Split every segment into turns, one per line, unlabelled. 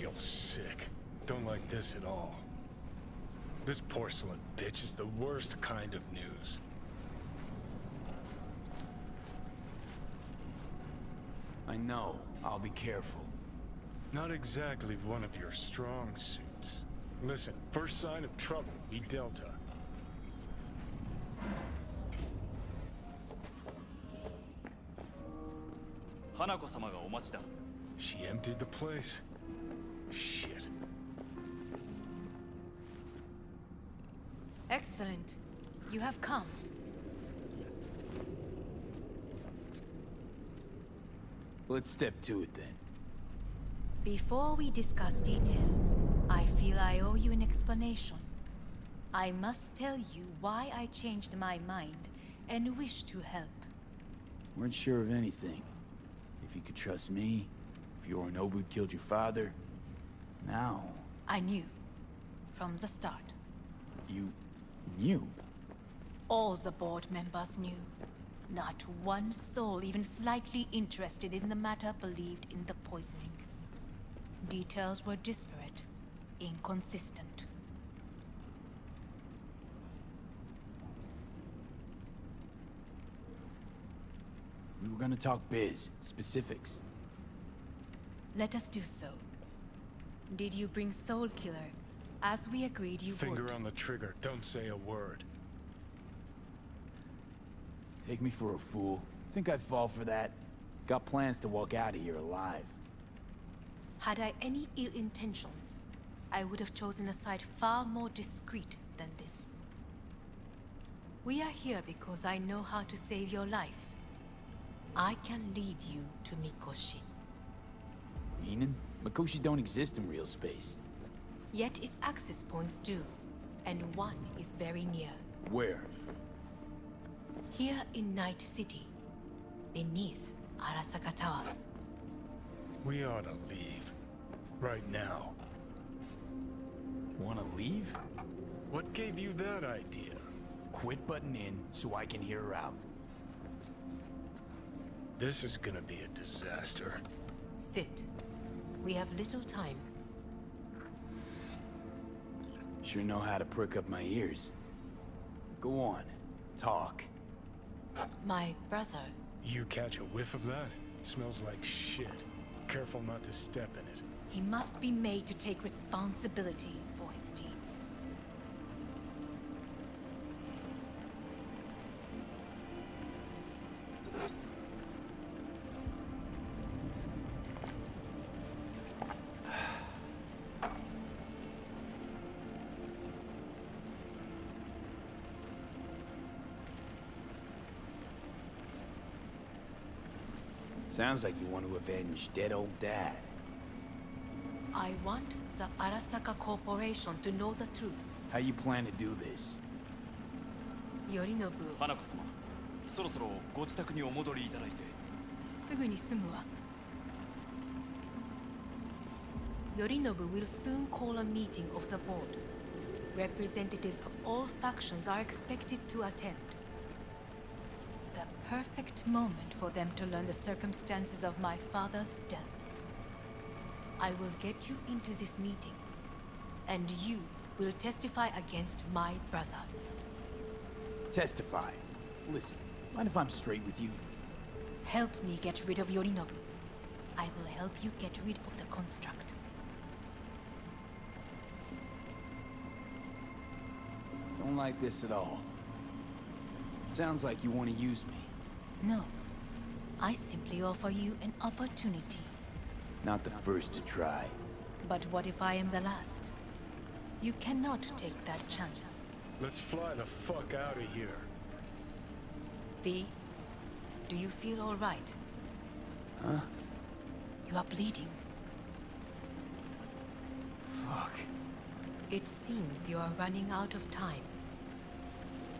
feel sick. Don't like this at all. This porcelain bitch is the worst kind of news.
I know. I'll be careful.
Not exactly one of your strong suits. Listen, first sign of trouble, we Delta.
Hanako-sama ga omachi da.
She emptied the place. Shit.
Excellent. You have come.
Let's step to it then.
Before we discuss details, I feel I owe you an explanation. I must tell you why I changed my mind and wish to help.
Weren't sure of anything. If you could trust me, if Yorinobu killed your father. Now...
I knew. From the start.
You... knew?
All the board members knew. Not one soul even slightly interested in the matter believed in the poisoning. Details were disparate, inconsistent.
We were gonna talk biz, specifics.
Let us do so. Did you bring Soul Killer, as we agreed you would?
Finger on the trigger, don't say a word.
Take me for a fool. Think I'd fall for that? Got plans to walk out of here alive.
Had I any ill intentions, I would have chosen a side far more discreet than this. We are here because I know how to save your life. I can lead you to Mikoshi.
Meaning? Mikoshi don't exist in real space.
Yet its access points do, and one is very near.
Where?
Here in Night City, beneath Arasaka Tower.
We ought to leave. Right now.
Wanna leave?
What gave you that idea?
Quit butting in so I can hear her out.
This is gonna be a disaster.
Sit. We have little time.
Sure know how to prick up my ears. Go on. Talk.
My brother.
You catch a whiff of that? Smells like shit. Careful not to step in it.
He must be made to take responsibility for his deeds.
Sounds like you want to avenge dead old dad.
I want the Arasaka Corporation to know the truth.
How you plan to do this?
Yorinobu,
花子様、そろそろご自宅にお戻りいただいて。
すぐに済むわ。Yorinobu will soon call a meeting of the board. Representatives of all factions are expected to attend. The perfect moment for them to learn the circumstances of my father's death. I will get you into this meeting, and you will testify against my brother.
Testify. Listen, mind if I'm straight with you?
Help me get rid of Yorinobu. I will help you get rid of the construct.
Don't like this at all. Sounds like you want to use me.
No. I simply offer you an opportunity.
Not the first to try.
But what if I am the last? You cannot take that chance.
Let's fly the fuck out of here.
V, do you feel all right?
Huh?
You are bleeding.
Fuck.
It seems you are running out of time.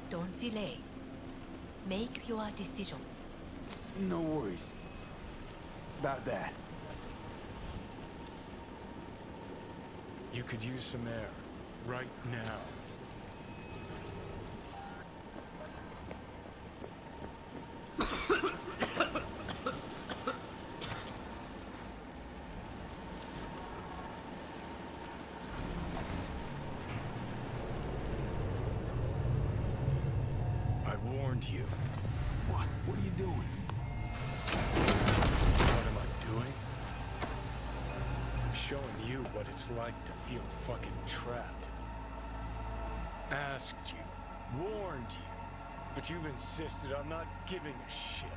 Don't delay. Make your decision.
No worries. About that.
You could use some air. Right now. warned you.
What? What are you doing?
What am I doing? I'm showing you what it's like to feel fucking trapped. Asked you, warned you, but you've insisted on not giving a shit.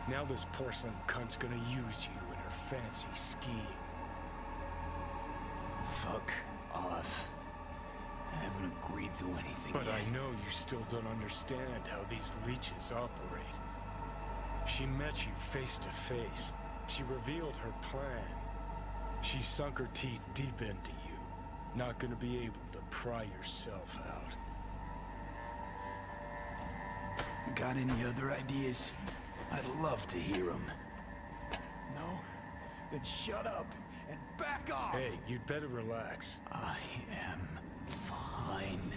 Now this porcelain cunt's gonna use you in her fancy scheme.
Fuck off. I haven't agreed to anything
But
yet.
I know you still don't understand how these leeches operate. She met you face to face. She revealed her plan. She sunk her teeth deep into you. Not gonna be able to pry yourself out.
Got any other ideas? I'd love to hear them. No? Then shut up and back off!
Hey, you'd better relax.
I am fine.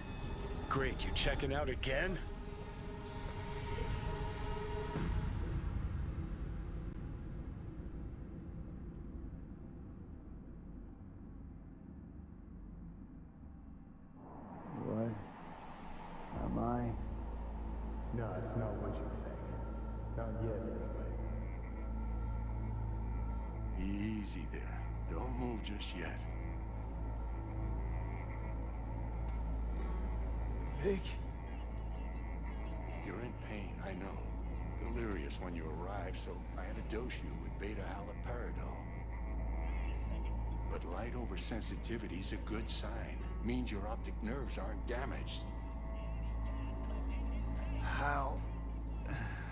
Great, you checking out again?
What? Am I?
No, it's not what you think. Not yet, anyway.
Easy there. Don't move just yet.
Vic?
You're in pain, I know. Delirious when you arrived, so I had to dose you with beta-haloperidol. But light oversensitivity's a good sign. Means your optic nerves aren't damaged.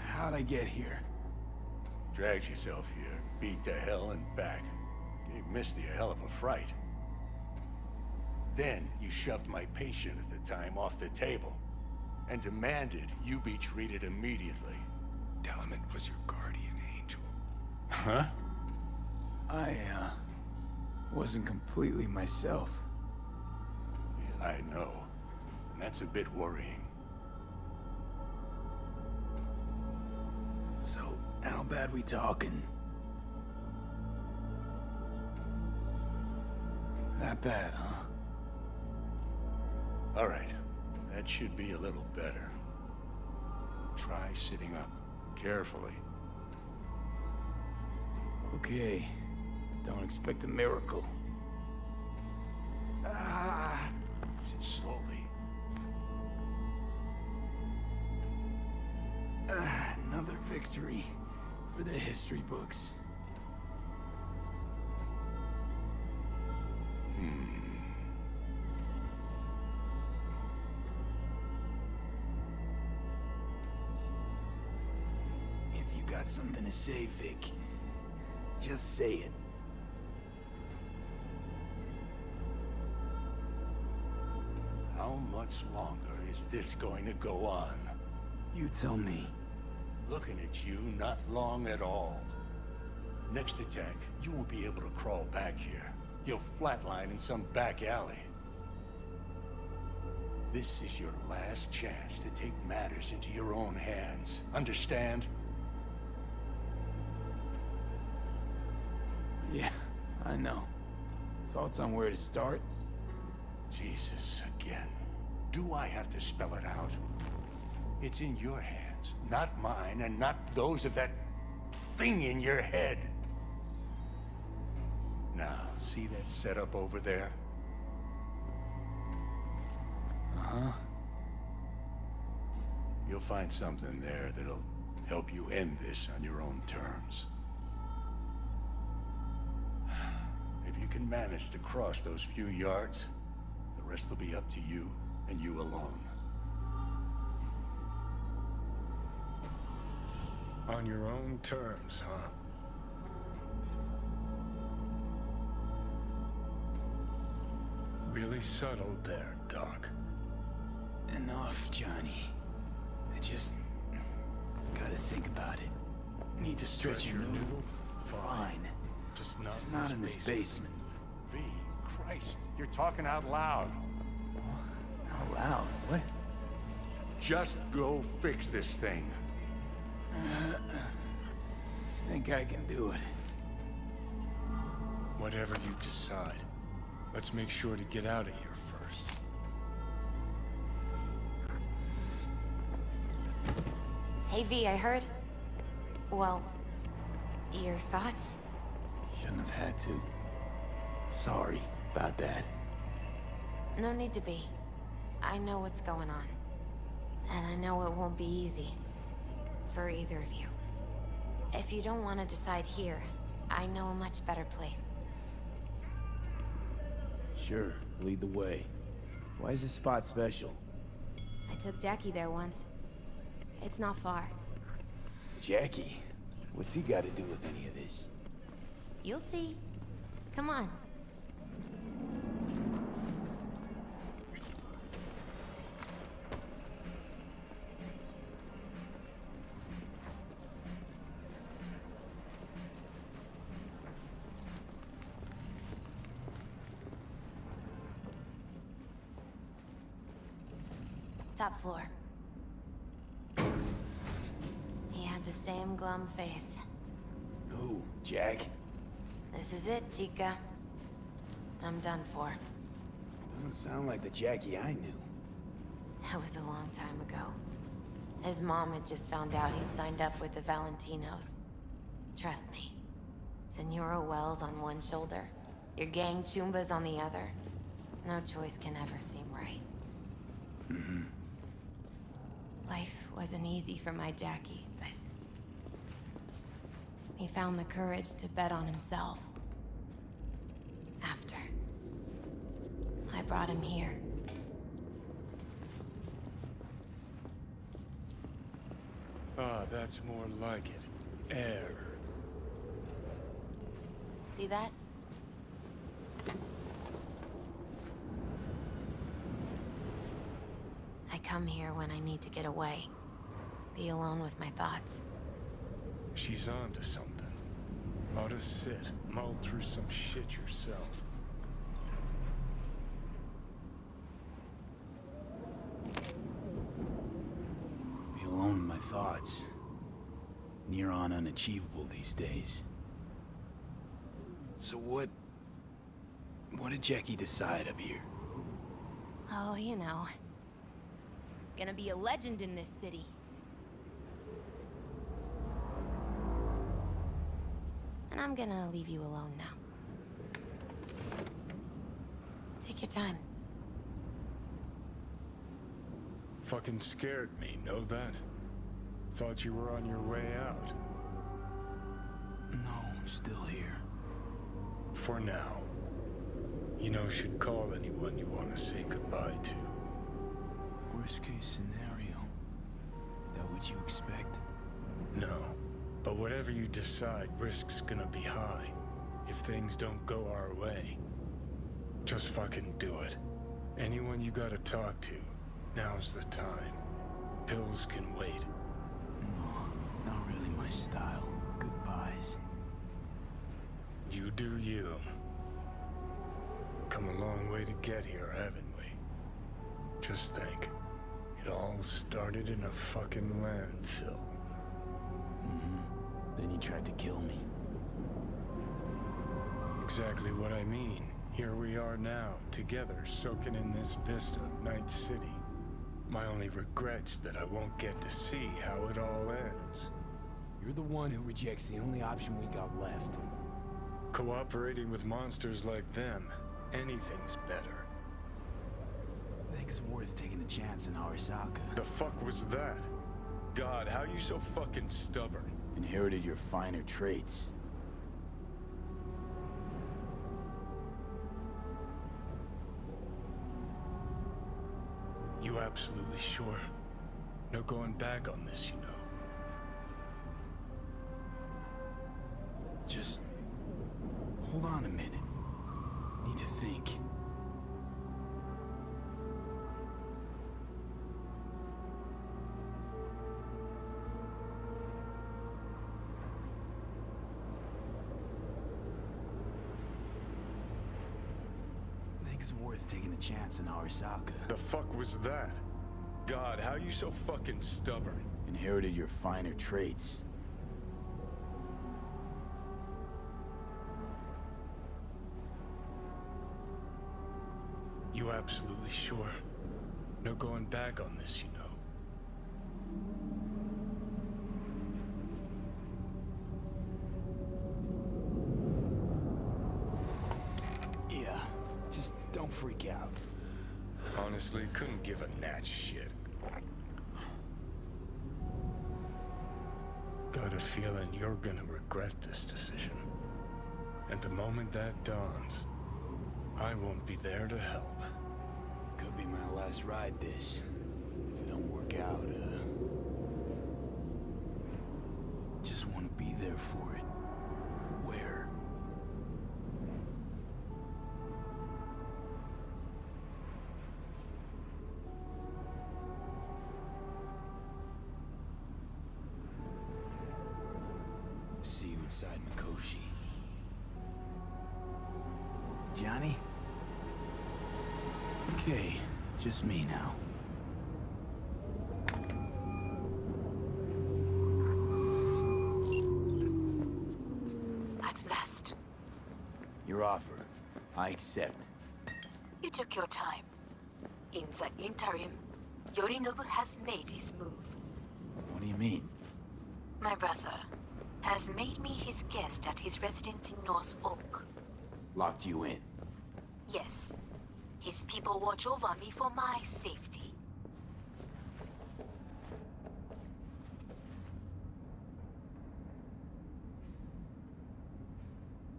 How'd I get here?
Dragged yourself here, beat to hell and back. Gave Misty a hell of a fright. Then you shoved my patient at the time off the table and demanded you be treated immediately.
Tell him it was your guardian angel.
Huh?
I, wasn't completely myself.
Yeah, I know. And that's a bit worrying.
So, how bad we talking? That bad, huh?
All right. That should be a little better. Try sitting up. Carefully.
Okay. Don't expect a miracle. Ah!
Slowly.
Another victory for the history books. If you got something to say, Vic, just say it.
How much longer is this going to go on?
You tell me.
Looking at you, not long at all. Next attack, you won't be able to crawl back here. You'll flatline in some back alley. This is your last chance to take matters into your own hands. Understand?
Yeah, I know. Thoughts on where to start?
Jesus, again. Do I have to spell it out? It's in your hands, not mine, and not those of that thing in your head. Now, see that setup over there?
Uh-huh.
You'll find something there that'll help you end this on your own terms. If you can manage to cross those few yards, the rest will be up to you, and you alone.
On your own terms, huh? Really subtle there, Doc.
Enough, Johnny. I just gotta think about it. Need to stretch your noodle? Fine.
Just
It's not in this basement.
V, Christ, you're talking out loud.
Out loud? What?
Just go fix this thing.
Think I can do it.
Whatever you decide. Let's make sure to get out of here first.
Hey V, I heard... Well, your thoughts?
Shouldn't have had to. Sorry about that.
No need to be. I know what's going on. And I know it won't be easy. For either of you. If you don't want to decide here, I know a much better place.
Sure, lead the way. Why is this spot special?
I took Jackie there once. It's not far.
Jackie? What's he got to do with any of this?
You'll see. Come on. Top floor. He had the same glum face.
Who? Jack?
This is it, Chica. I'm done for.
Doesn't sound like the Jackie I knew.
That was a long time ago. His mom had just found out he'd signed up with the Valentinos. Trust me. Senora Wells on one shoulder, your gang Chumbas on the other. No choice can ever seem right. Life wasn't easy for my Jackie, but... he found the courage to bet on himself. After. I brought him here.
Ah, that's more like it. Air.
See that? I come here when I need to get away. Be alone with my thoughts.
She's on to something. Ought to sit, mull through some shit yourself.
Be alone with my thoughts. Near on unachievable these days. So what did Jackie decide up here?
Oh, you know. Gonna be a legend in this city. And I'm gonna leave you alone now. Take your time.
Fucking scared me, know that? Thought you were on your way out.
No, I'm still here.
For now. You know, should call anyone you want to say goodbye to.
Worst case scenario. That what you expect?
No. But whatever you decide, risk's gonna be high. If things don't go our way. Just fucking do it. Anyone you gotta talk to, now's the time. Pills can wait.
No, not really my style. Goodbyes.
You do you. Come a long way to get here, haven't we? Just think. It all started in a fucking landfill.
Then you tried to kill me.
Exactly what I mean. Here we are now, together, soaking in this vista of Night City. My only regret's that I won't get to see how it all ends.
You're the one who rejects the only option we got left.
Cooperating with monsters like them, anything's better.
Think it's worth taking a chance in Arasaka.
The fuck was that? God, how you so fucking stubborn?
Inherited your finer traits.
You absolutely sure? No going back on this, you know.
Just hold on a minute. Need to think. Think it's worth taking a chance in Arasaka.
The fuck was that? God, how you so fucking stubborn?
Inherited your finer traits.
You absolutely sure? No going back on this, you know. honestly couldn't give a gnat's shit. Got a feeling you're gonna regret this decision. And the moment that dawns, I won't be there to help.
Could be my last ride this. If it don't work out, just want to be there for it. Where? See you inside Mikoshi. Johnny? Okay, just me now.
At last.
Your offer. I accept.
You took your time. In the interim, Yorinobu has made his move.
What do you mean?
My brother has made me his guest at his residence in North Oak.
Locked you in.
Yes. His people watch over me for my safety.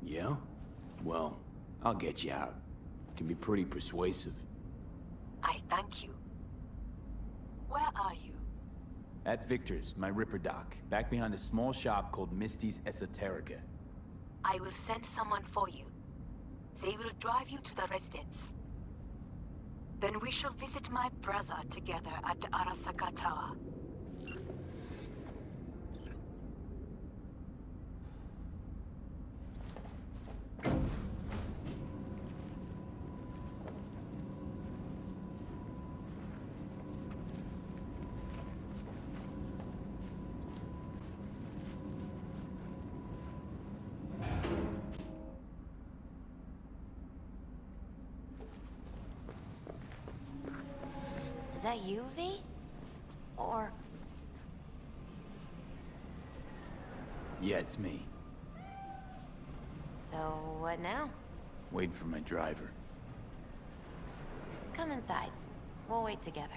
Yeah? Well, I'll get you out. Can be pretty persuasive.
I thank you. Where are you?
At Victor's, my Ripper dock, back behind a small shop called Misty's Esoterica.
I will send someone for you. They will drive you to the residence. Then we shall visit my brother together at the Arasaka Tower.
Is that you, V? Or...
Yeah, it's me.
So, what now?
Waiting for my driver.
Come inside. We'll wait together.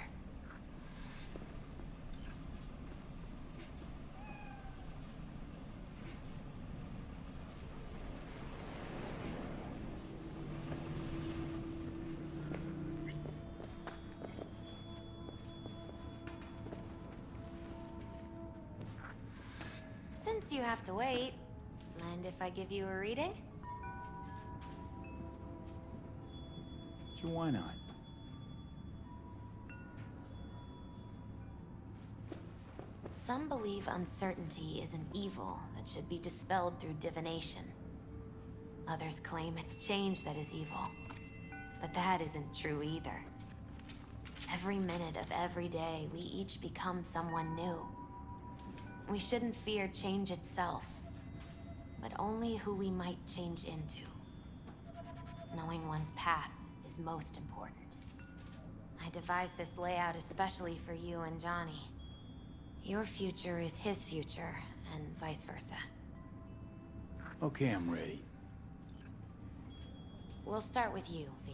Since you have to wait, mind if I give you a reading?
Sure, why not?
Some believe uncertainty is an evil that should be dispelled through divination. Others claim it's change that is evil. But that isn't true either. Every minute of every day, we each become someone new. We shouldn't fear change itself, but only who we might change into. Knowing one's path is most important. I devised this layout especially for you and Johnny. Your future is his future, and vice versa.
Okay, I'm ready.
We'll start with you, V.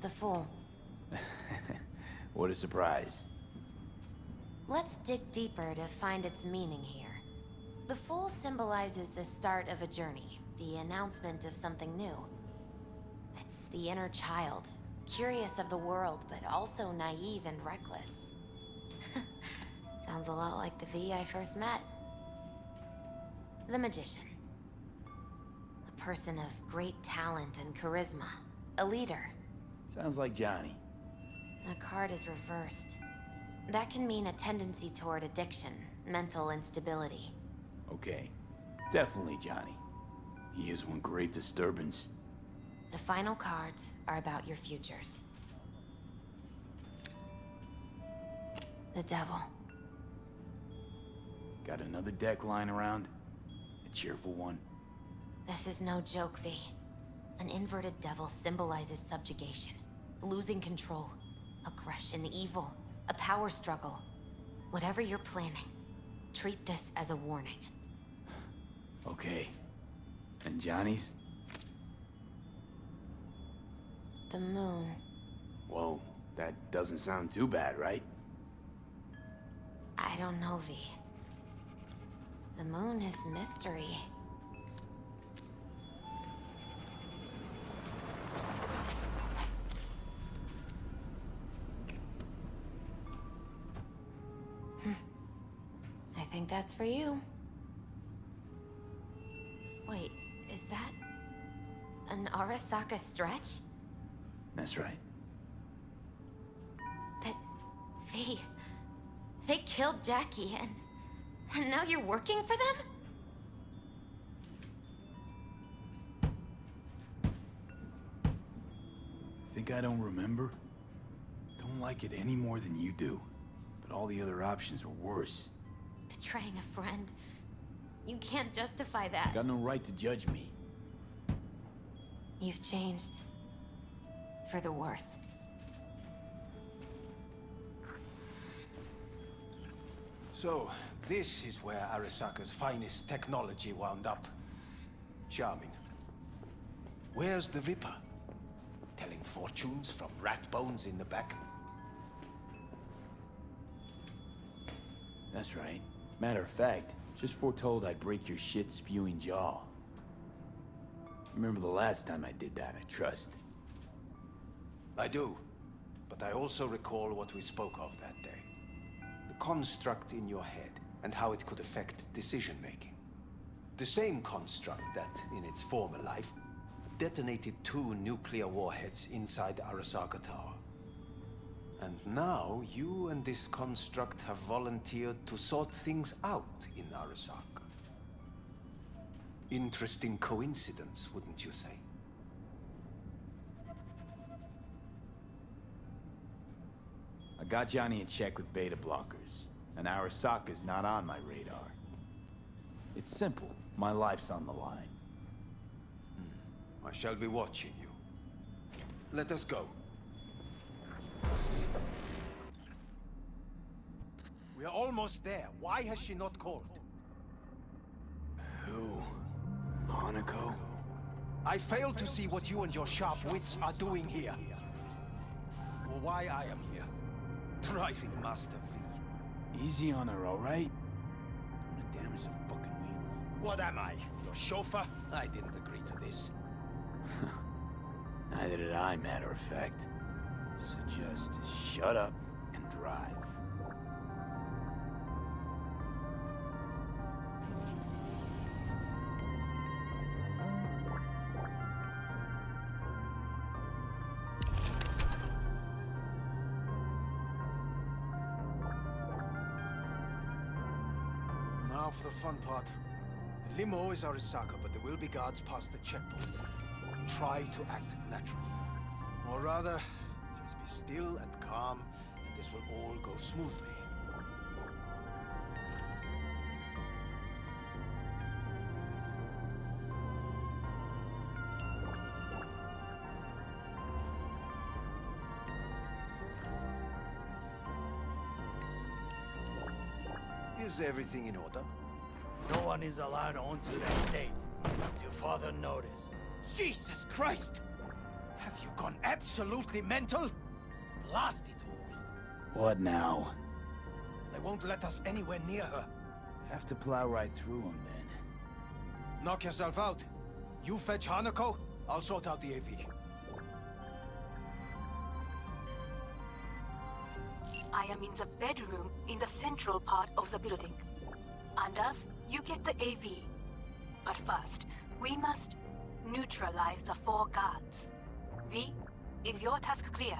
The Fool.
What a surprise.
Let's dig deeper to find its meaning here. The Fool symbolizes the start of a journey, the announcement of something new. It's the inner child, curious of the world, but also naive and reckless. Sounds a lot like the V I first met. The Magician. A person of great talent and charisma. A leader.
Sounds like Johnny.
The card is reversed. That can mean a tendency toward addiction, mental instability.
Okay. Definitely Johnny. He is one great disturbance.
The final cards are about your futures. The Devil.
Got another deck lying around? A cheerful one?
This is no joke, V. An inverted devil symbolizes subjugation, losing control, aggression, evil, a power struggle. Whatever you're planning, treat this as a warning.
Okay. And Johnny's?
the moon.
Whoa, that doesn't sound too bad, right?
I don't know, V. The moon is mystery. I think that's for you. Wait, is that an Arasaka stretch?
That's right.
But, V, they killed Jackie and now you're working for them?
Think I don't remember? Don't like it any more than you do. But all the other options were worse.
Betraying a friend. You can't justify that.
Got no right to judge me.
You've changed. For the worse.
So, this is where Arasaka's finest technology wound up. Charming. Where's the Ripper? Telling fortunes from rat bones in the back?
That's right. Matter of fact, just foretold I'd break your shit-spewing jaw. Remember the last time I did that, I trust.
I do. But I also recall what we spoke of that day. The construct in your head, and how it could affect decision-making. The same construct that, in its former life, detonated 2 nuclear warheads inside Arasaka Tower. And now, you and this construct have volunteered to sort things out in Arasaka. Interesting coincidence, wouldn't you say?
I got Johnny in check with beta blockers, and Arasaka's not on my radar. It's simple. My life's on the line.
I shall be watching you. Let us go. We are almost there. Why has she not called?
Who? Hanako?
I fail to see what you and your sharp wits are doing here. Or why I am here. Driving Master V.
Easy on her, all right? Don't wanna damage the fucking wheels.
What am I? Your chauffeur? I didn't agree to this.
Neither did I, matter of fact. So just shut up and drive.
Now for the fun part. The limo is Arasaka, but there will be guards past the checkpoint. Try to act natural. Or rather, just be still and calm, and this will all go smoothly. Is everything in order?
No one is allowed onto the estate until further notice.
Jesus Christ! Have you gone absolutely mental? Blast it all.
What now?
They won't let us anywhere near her.
Have to plow right through them, then.
Knock yourself out. You fetch Hanako, I'll sort out the AV.
I am in the bedroom in the central part of the building. Anders, you get the AV. But first, we must neutralize the 4 guards. V, is your task clear?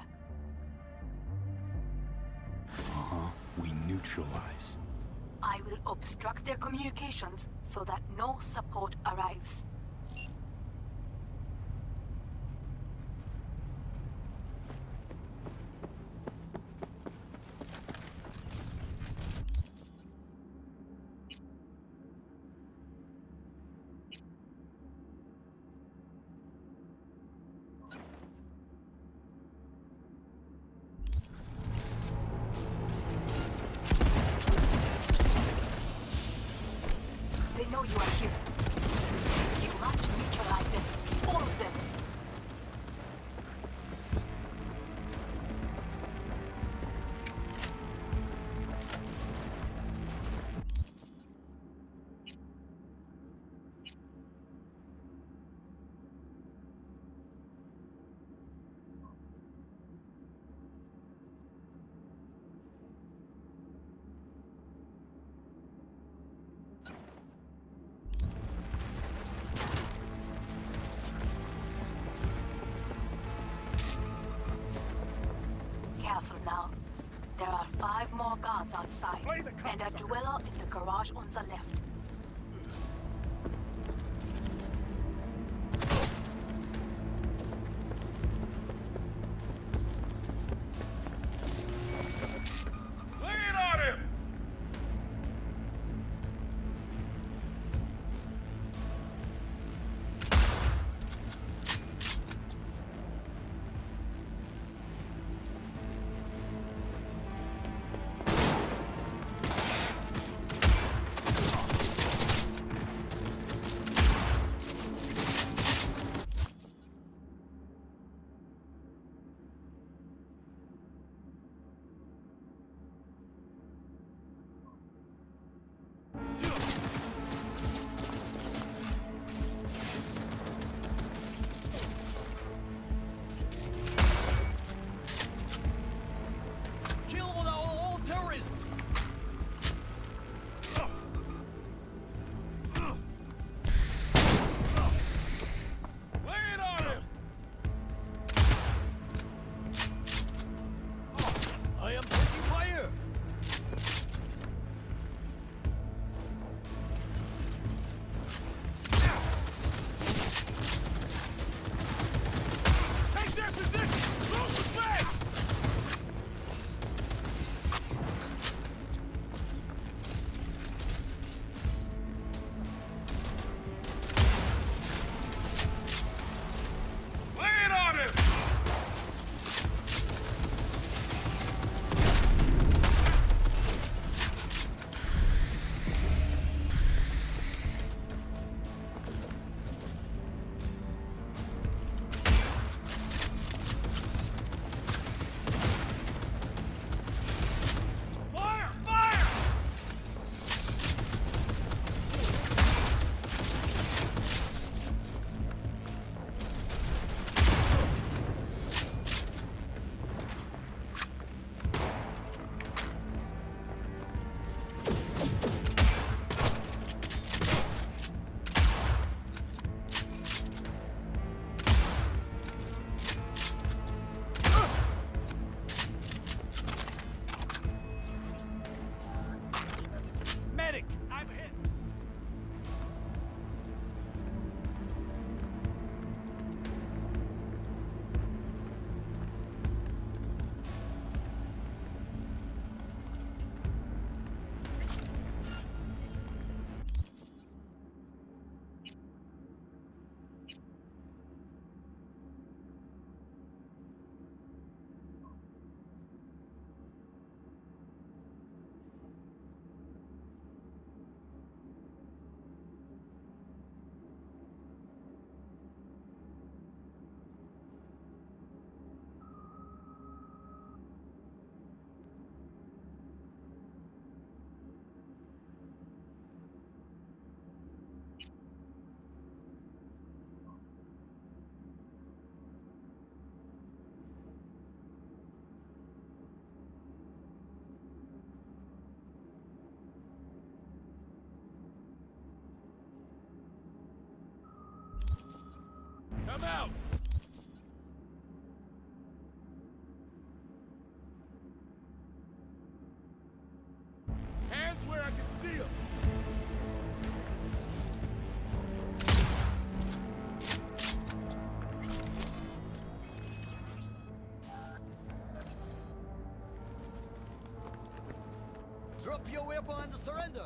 We neutralize.
I will obstruct their communications so that no support arrives. They know you are here. You guards outside, and a dweller in the garage on the left.
Come out! Hands where I can see them!
Drop your weapon and surrender!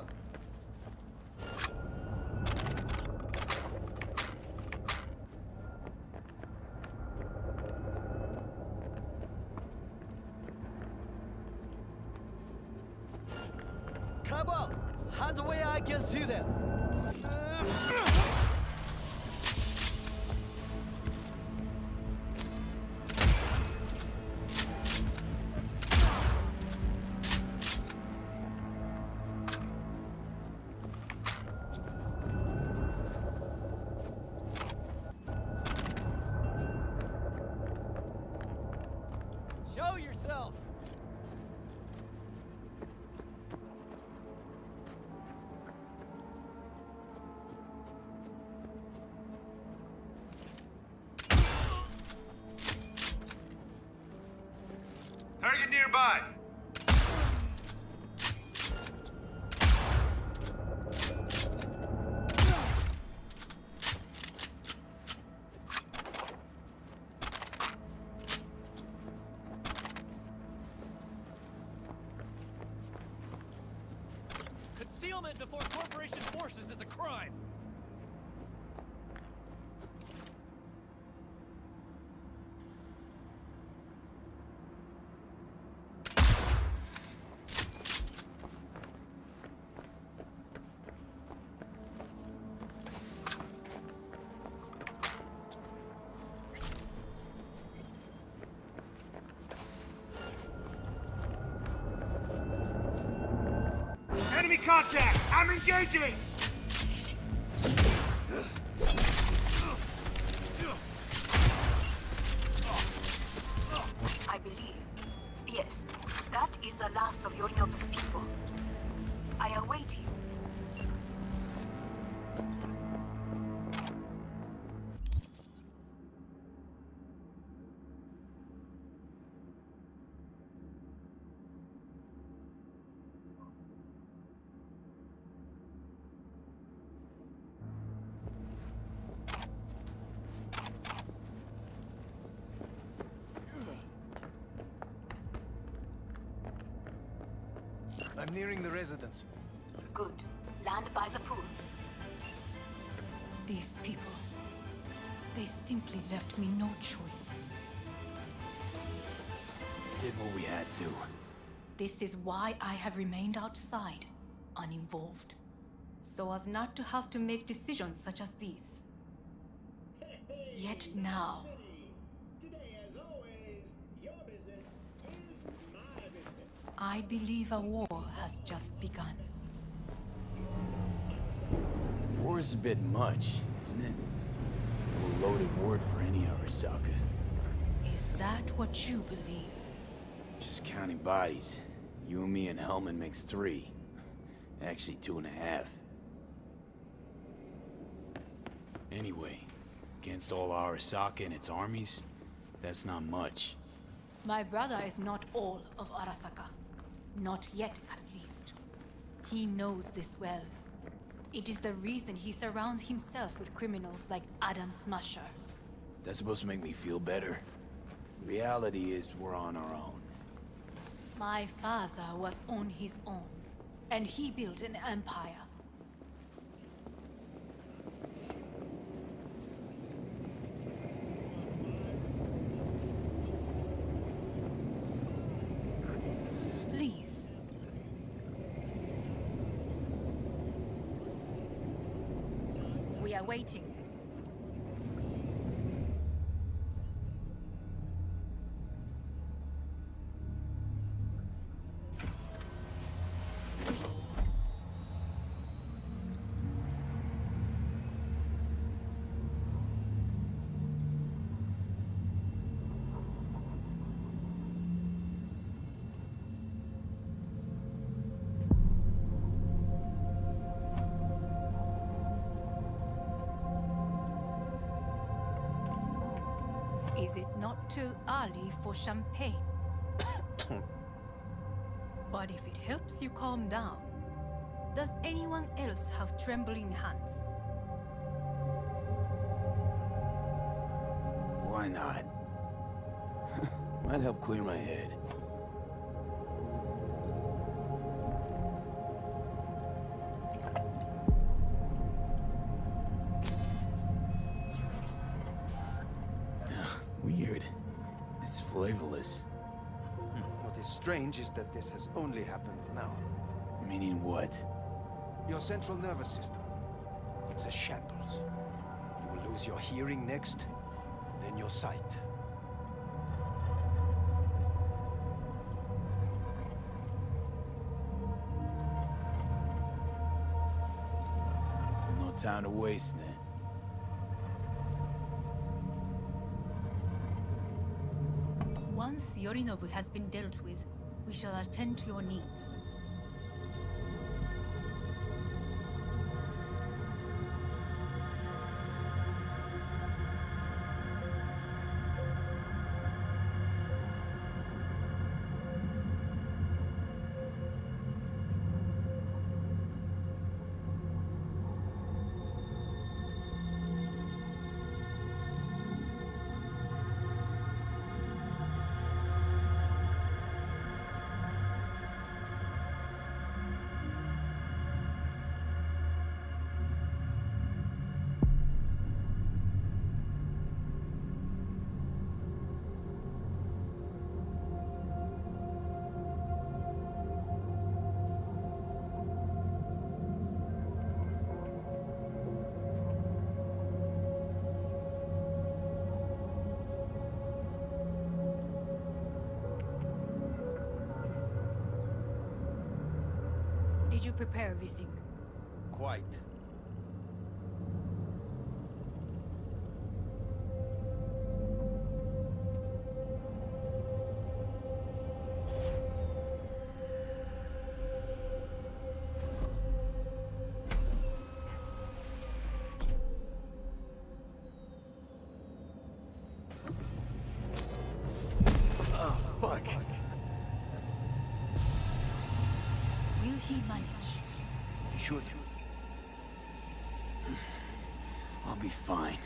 Cabal! Hands away, I can see them! Show yourself!
Target nearby.
before corporation forces is a crime.
Enemy contact! I'm engaging!
I believe. Yes, that is the last of Yorinobu's people. I await you.
I'm nearing the residence.
Good. Land by the pool.
These people, they simply left me no choice.
Did what we had to.
This is why I have remained outside, uninvolved, so as not to have to make decisions such as these. Yet now, I believe a war has just begun.
War is a bit much, isn't it? A loaded word for any Arasaka.
Is that what you believe?
Just counting bodies. You and me and Hellman makes 3. Actually, 2.5. Anyway, against all Arasaka and its armies, that's not much.
My brother is not all of Arasaka. Not yet, at least. He knows this well. It is the reason he surrounds himself with criminals like Adam Smasher.
That's supposed to make me feel better. Reality is we're on our own.
My father was on his own, and he built an empire. Please. We are waiting. Is it not too early for champagne? But if it helps you calm down, does anyone else have trembling hands?
Why not? Might help clear my head. Weird. It's flavorless.
What is strange is that this has only happened now.
Meaning what?
Your central nervous system. It's a shambles. You will lose your hearing next, then your sight.
No time to waste then.
Once Yorinobu has been dealt with, we shall attend to your needs. you prepare everything?
Quite.
Oh, fuck.
Will he manage?
Should.
I'll be fine.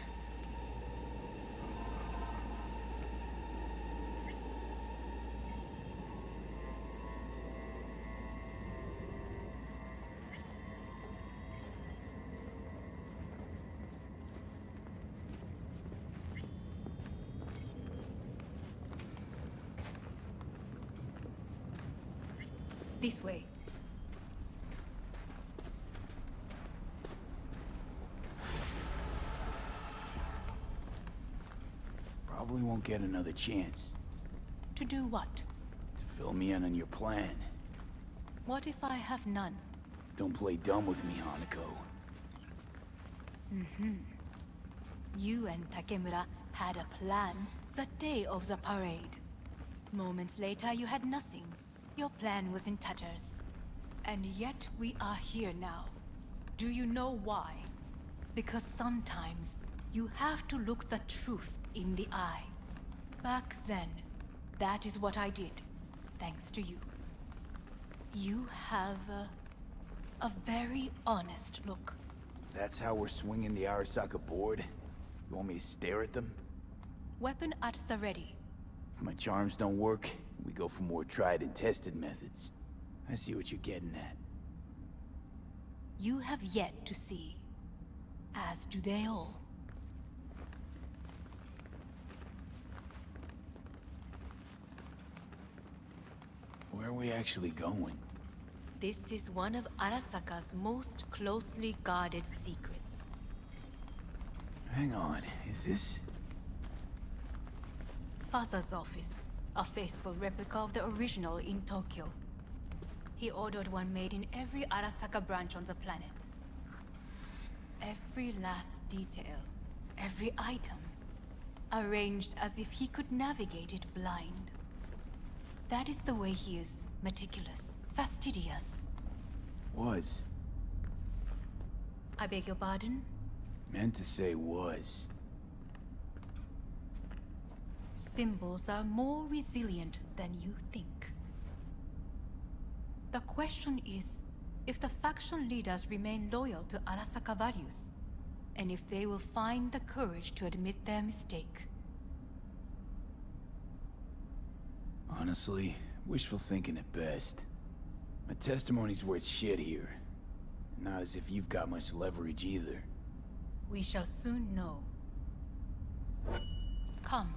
This way.
Probably won't get another chance
To do what?
to fill me in on your plan.
What if I have none?
Don't play dumb with me, Hanako.
You and Takemura had a plan the day of the parade. Moments later, you had nothing. Your plan was in tatters. And yet we are here now. Do you know why? Because sometimes you have to look the truth in the eye. Back then, that is what I did, thanks to you. You have a very honest look.
That's how we're swinging the Arasaka board? You want me to stare at them?
Weapon at the ready.
If my charms don't work, we go for more tried and tested methods. I see what you're getting at.
You have yet to see, as do they all.
Where are we actually going?
This is one of Arasaka's most closely guarded secrets.
Hang on, is this...
Father's office, a faithful replica of the original in Tokyo. He ordered one made in every Arasaka branch on the planet. Every last detail, every item, arranged as if he could navigate it blind. That is the way he is, meticulous, fastidious.
Was.
I beg your pardon?
Meant to say was.
Symbols are more resilient than you think. The question is if the faction leaders remain loyal to Arasaka values, and if they will find the courage to admit their mistake.
Honestly, wishful thinking at best. My testimony's worth shit here. Not as if you've got much leverage either.
We shall soon know. Come.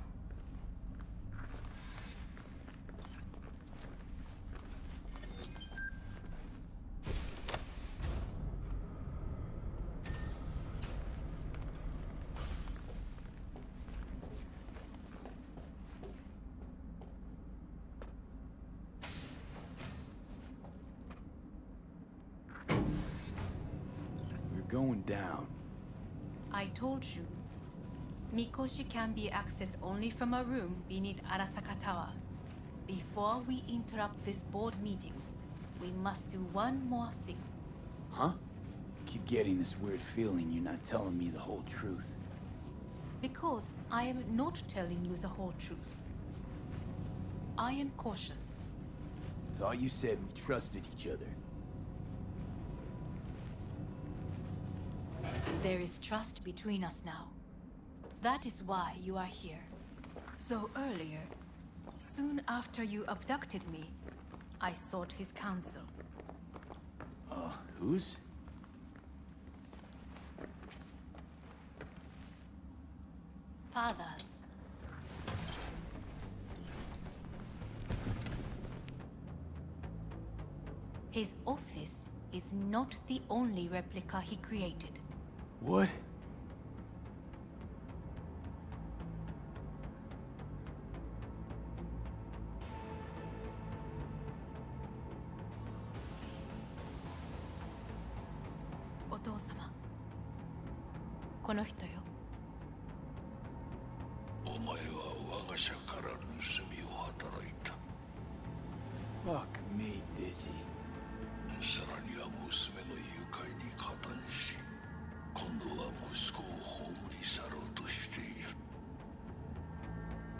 Going down.
I told you. Mikoshi can be accessed only from a room beneath Arasaka Tower. Before we interrupt this board meeting, we must do one more thing.
Huh? Keep getting this weird feeling you're not telling me the whole truth.
Because I am not telling you the whole truth. I am cautious.
Thought you said we trusted each other.
There is trust between us now. That is why you are here. So earlier, soon after you abducted me, I sought his counsel.
Whose?
Father's. His office is not the only replica he created.
What?
お父様、この人よ。
お前は我が社から盗みを働いた。
Fuck me, Dizzy.
さらには娘の誘拐に加担し、今度は息子を葬り去ろうとしている。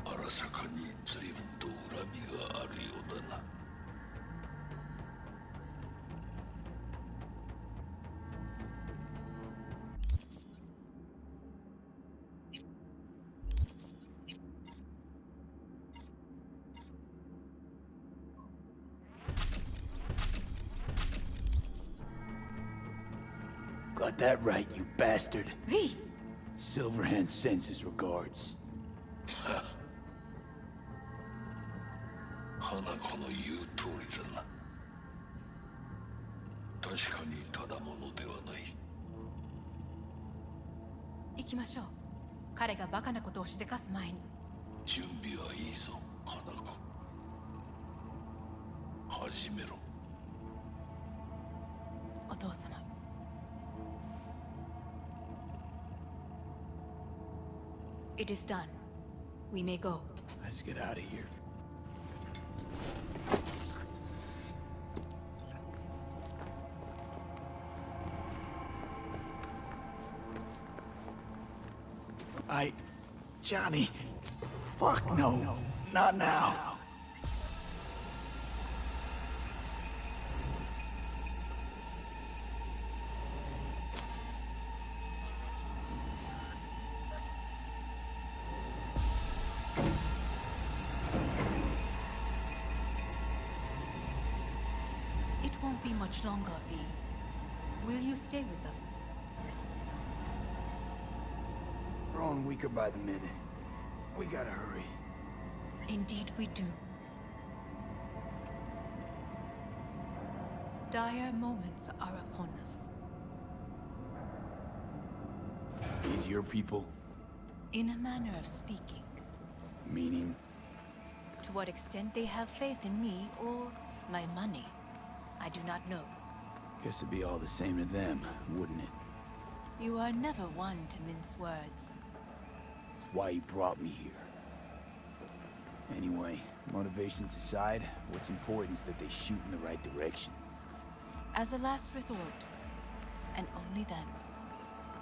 荒坂に随分と恨みがあるようだな。
Got that right, you bastard.
V!
Silverhand sends his regards.
花子の言う通りだな。確かにただものではない。
行きましょう。彼がバカなことをしでかす前に。
準備はいいぞ、花子。始めろ。
お父様。It is done. We may go.
Let's get out of here. Johnny. Fuck no. Not now.
It won't be much longer, V. Will you stay with us?
Growing weaker by the minute. We gotta hurry.
Indeed we do. Dire moments are upon us.
These your people?
In a manner of speaking.
Meaning?
To what extent they have faith in me or my money, I do not know.
Guess it'd be all the same to them, wouldn't it?
You are never one to mince words.
That's why you brought me here. Anyway, motivations aside, what's important is that they shoot in the right direction.
As a last resort, and only then.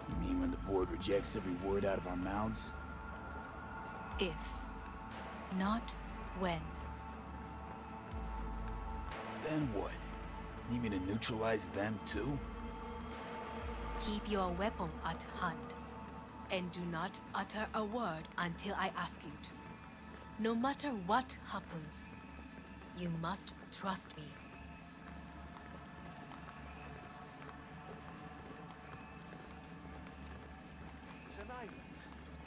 You mean when the board rejects every word out of our mouths?
If, not when.
Then what? Need me to neutralize them too?
Keep your weapon at hand, and do not utter a word until I ask you to. No matter what happens, you must trust me.
It's an island.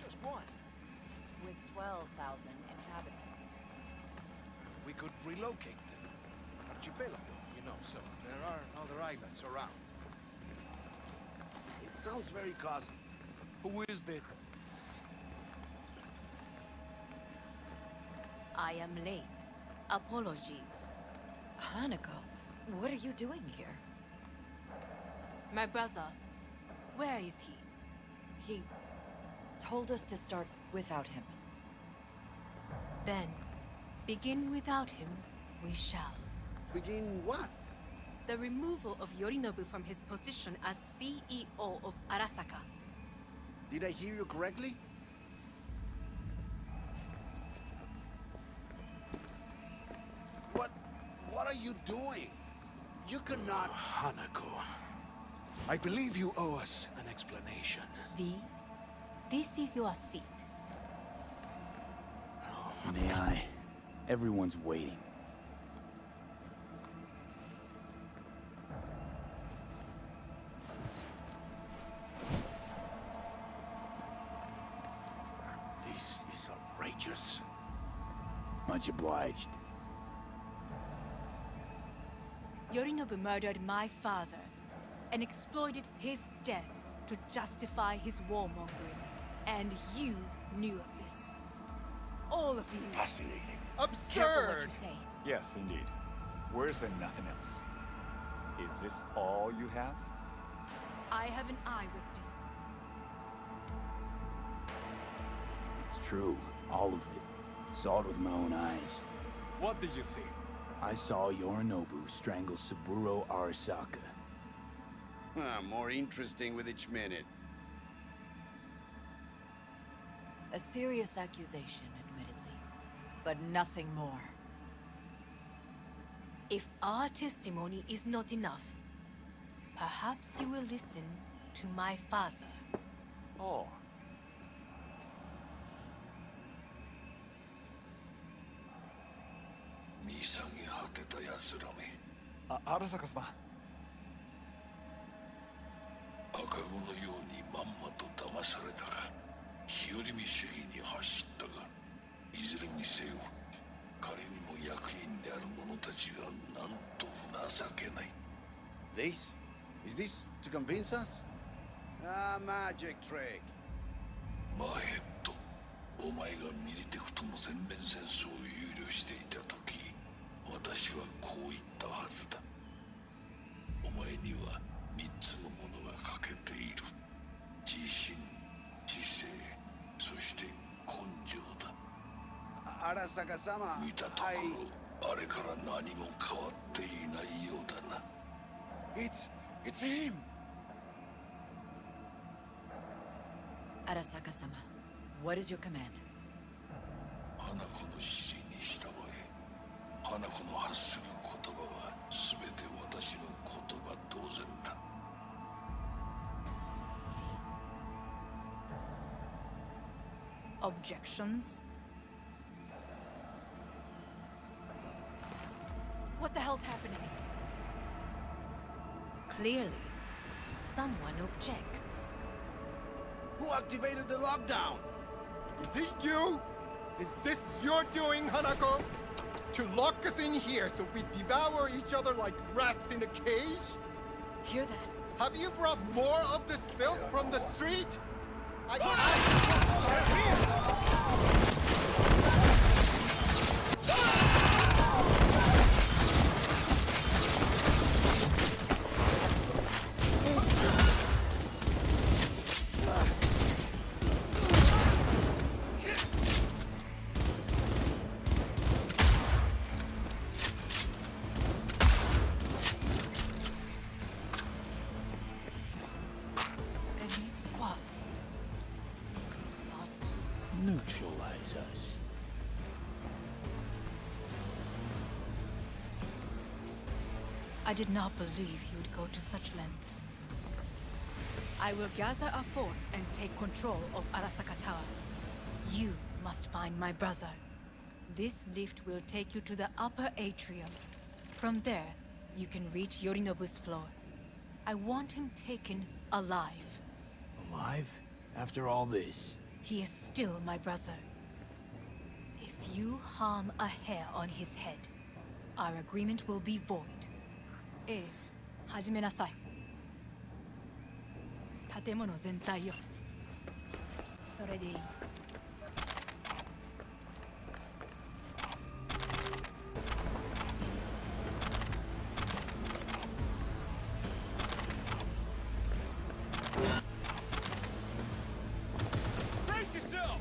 Just one.
With 12,000 inhabitants.
We could relocate them. Archipelago, so there are other islands around. It sounds very costly. Who is this?
I am late. Apologies.
Hanako, what are you doing here?
My brother, where is he?
He told us to start without him.
Then, begin without him, we shall.
Begin what?
The removal of Yorinobu from his position as CEO of Arasaka.
Did I hear you correctly? What are you doing? You cannot... Hanako. I believe you owe us an explanation.
V, this is your seat.
May I? Everyone's waiting.
This is outrageous.
Much obliged.
Yorinobu murdered my father and exploited his death to justify his warmongering. And you knew of this. All of you.
Fascinating.
Careful what you say.
Yes, indeed. Worse than nothing else. Is this all you have?
I have an eyewitness.
It's true, all of it. Saw it with my own eyes.
What did you see?
I saw Yorinobu strangle Saburo Arasaka.
More interesting with each minute.
A serious accusation, admittedly, but nothing more.
If our testimony is not enough, perhaps you will listen to my father.
Oh.
見下げ果てた奴らめ。
荒坂様。
赤子のようにまんまと騙されたが、日和見主義に走ったが、いずれにせよ、彼にも役員である者たちがなんと情けない。
This? Is this to convince us? Ah, magic trick.
マヘッド、お前がミリテクとの全面戦争を憂慮していた時、私はこう言ったはずだ。お前には3つのものが欠けている。自信、知性、そして根性だ。
Arasaka-sama,
見たところ、あれから何も変わっていないようだな。
It's him!
Arasaka-sama, what is your command?
花子の指示に従え。花子の発する言葉は全て私の言葉同然だ。
Objections?
What the hell's happening?
Clearly, someone objects.
Who activated the lockdown?
Is it you? Is this your doing, Hanako? To lock us in here so we devour each other like rats in a cage?
Hear that?
Have you brought more of this filth from the street?
Elite squads. Sought
Neutralize us.
I did not believe he would go to such lengths. I will gather a force and take control of Arasaka Tower. You must find my brother. This lift will take you to the upper atrium. From there, you can reach Yorinobu's floor. I want him taken alive.
Alive? After all this?
He is still my brother. If you harm a hair on his head, our agreement will be void. ええ、始めなさい。建物全体よ。それでいい。
Brace yourself!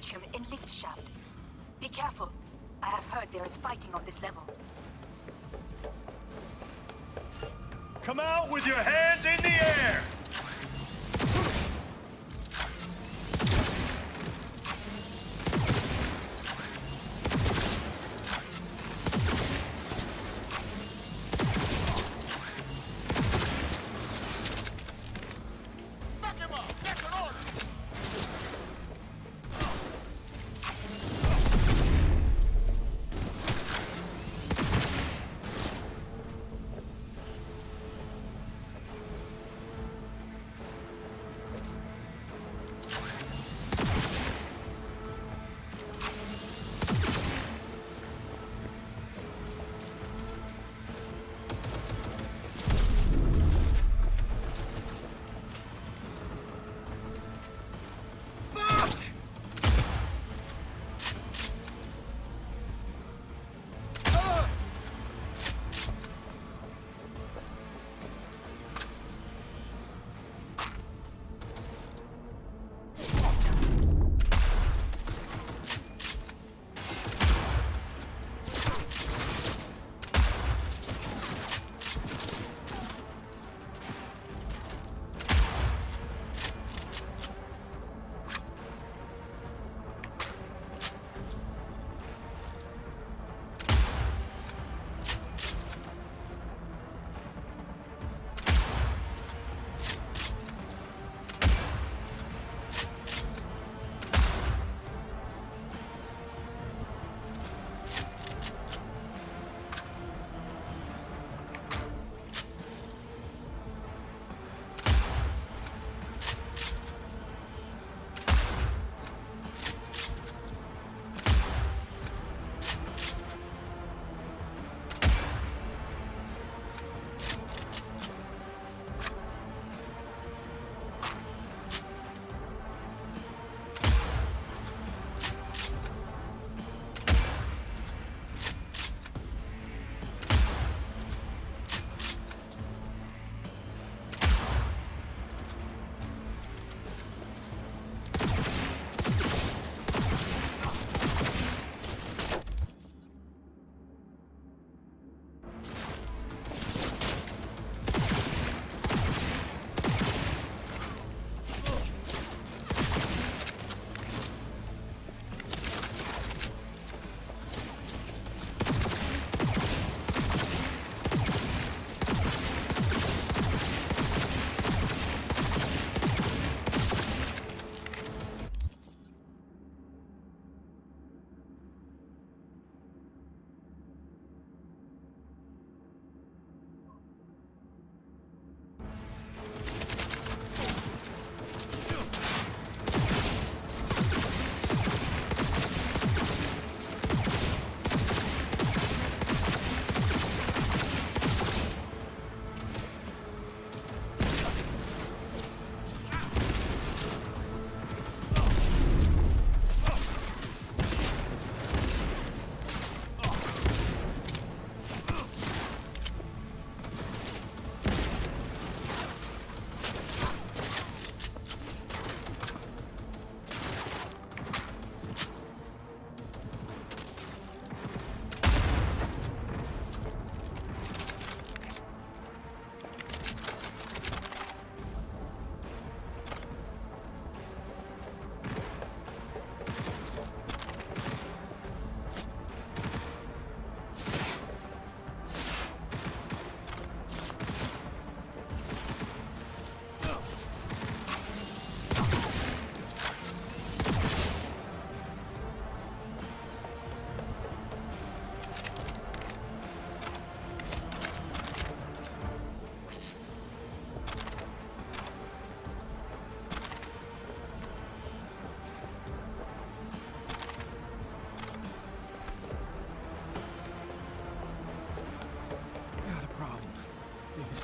atrium and lift shaft. Be careful. I have heard there is fighting on this level.
Come out with your hands in the air!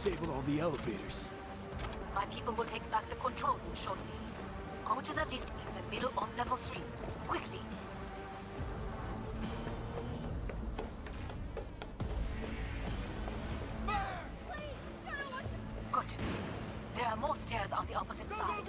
disabled all the elevators.
My people will take back the control room shortly. Go to the lift in the middle on level 3. Quickly. Good. There are more stairs on the opposite side.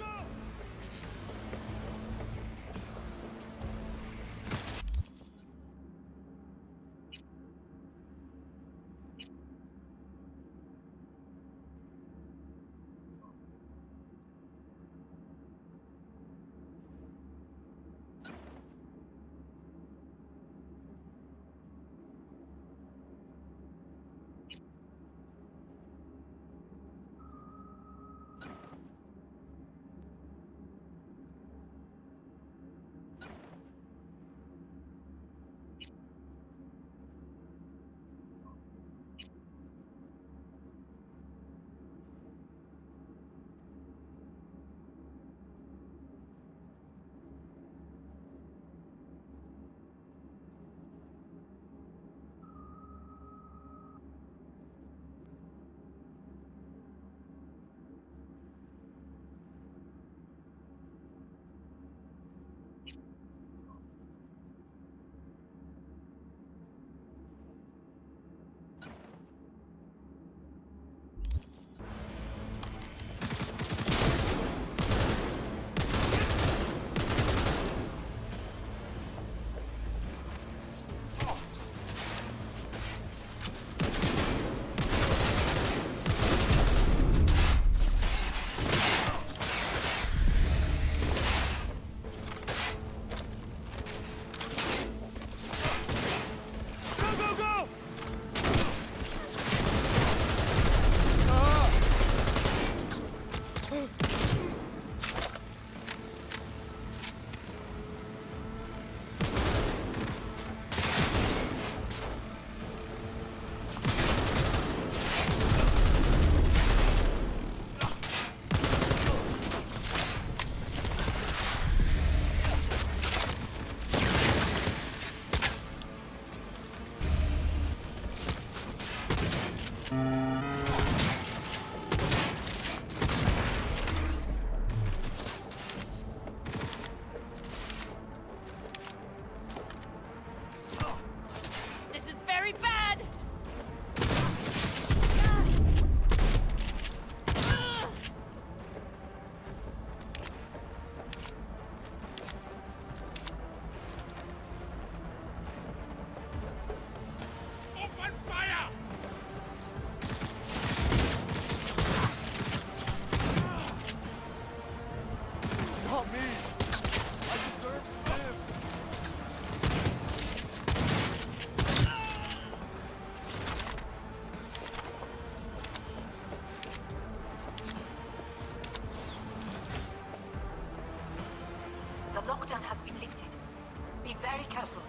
very careful.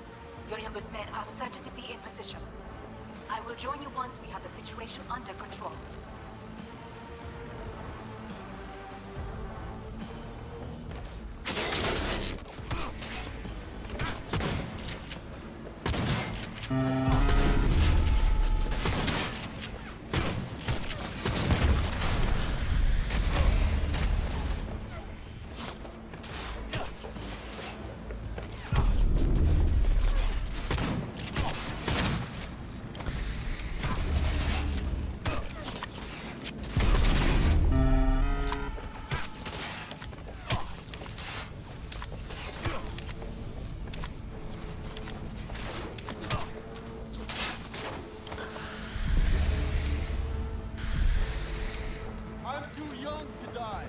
Yorinobu's men are certain to be in position. I will join you once we have the situation under control.
I'm too young to die.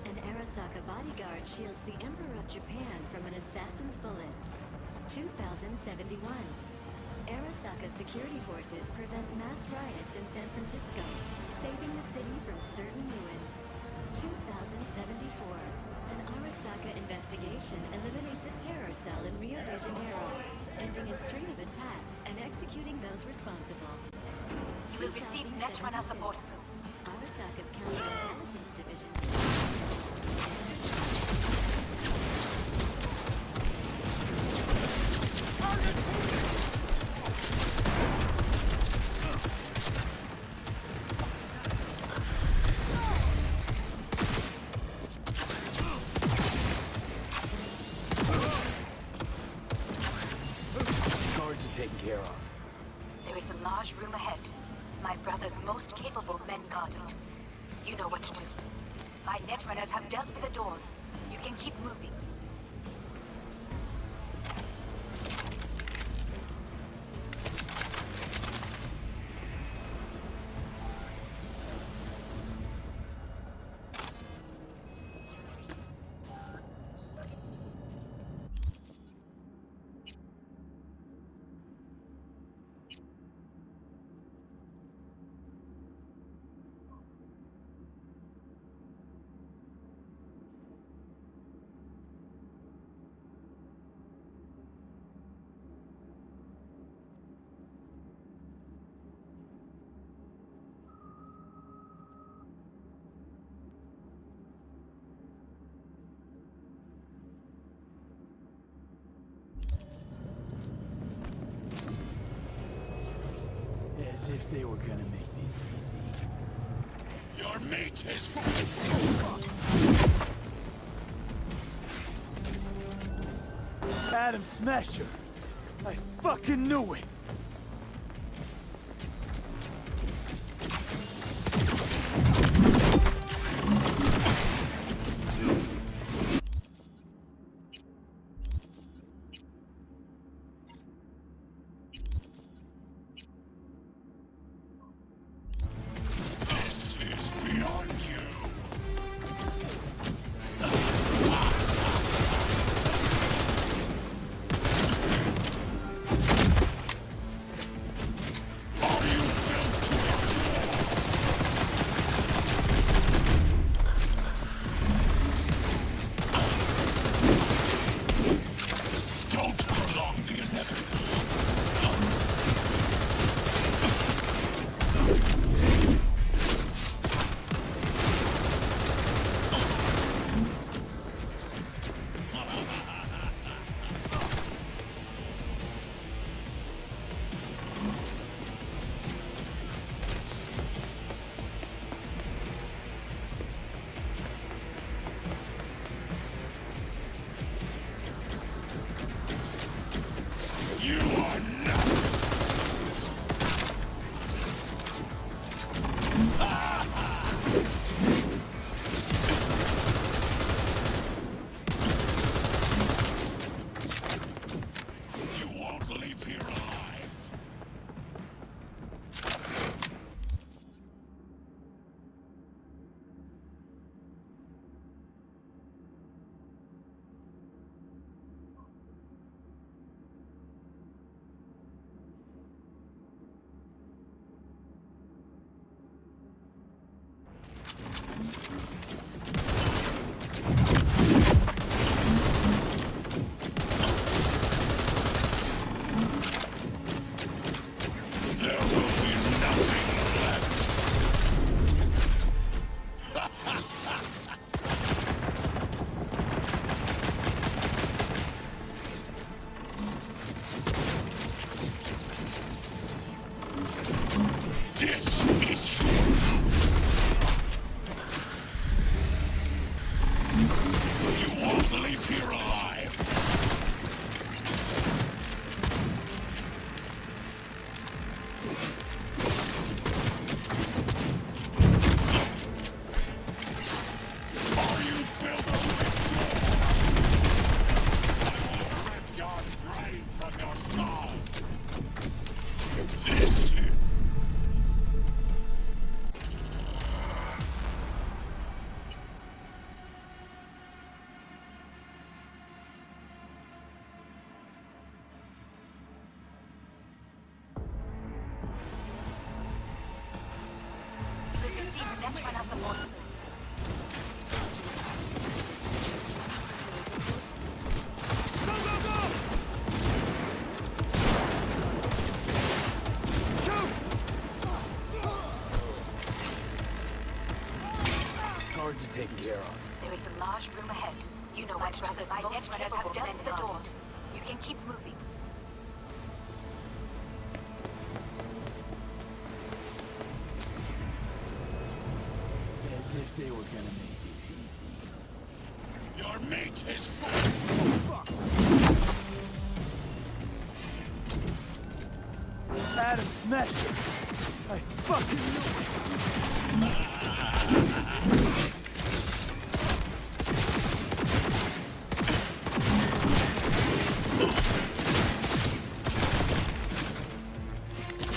An Arasaka bodyguard shields the Emperor of Japan from an assassin's bullet. 2071. Arasaka security forces prevent mass riots in San Francisco, saving the city from certain ruin. 2074. An Arasaka investigation eliminates a terror cell in Rio de Janeiro, ending a string of attacks and executing those responsible.
You will receive Netrunner support soon.
Arasaka's counterintelligence division.
Guards are taken care of.
There is a large room ahead. My brother's most capable men guard it. You know what to do. My netrunners have dealt with the doors. You can keep moving.
As if they were gonna make this easy.
Your mate has
Adam Smasher! I fucking knew it!
You're alive! Are you built to withdraw? I will rip your brain from your skull! This
We'll receive net run as a boss.
Guards are taken care of.
There is a large room ahead. You know my brothers, my net runners have dealt with the doors. You can keep moving.
As if they were gonna make this easy.
your mate is full!
Adam Smasher! I fucking knew it!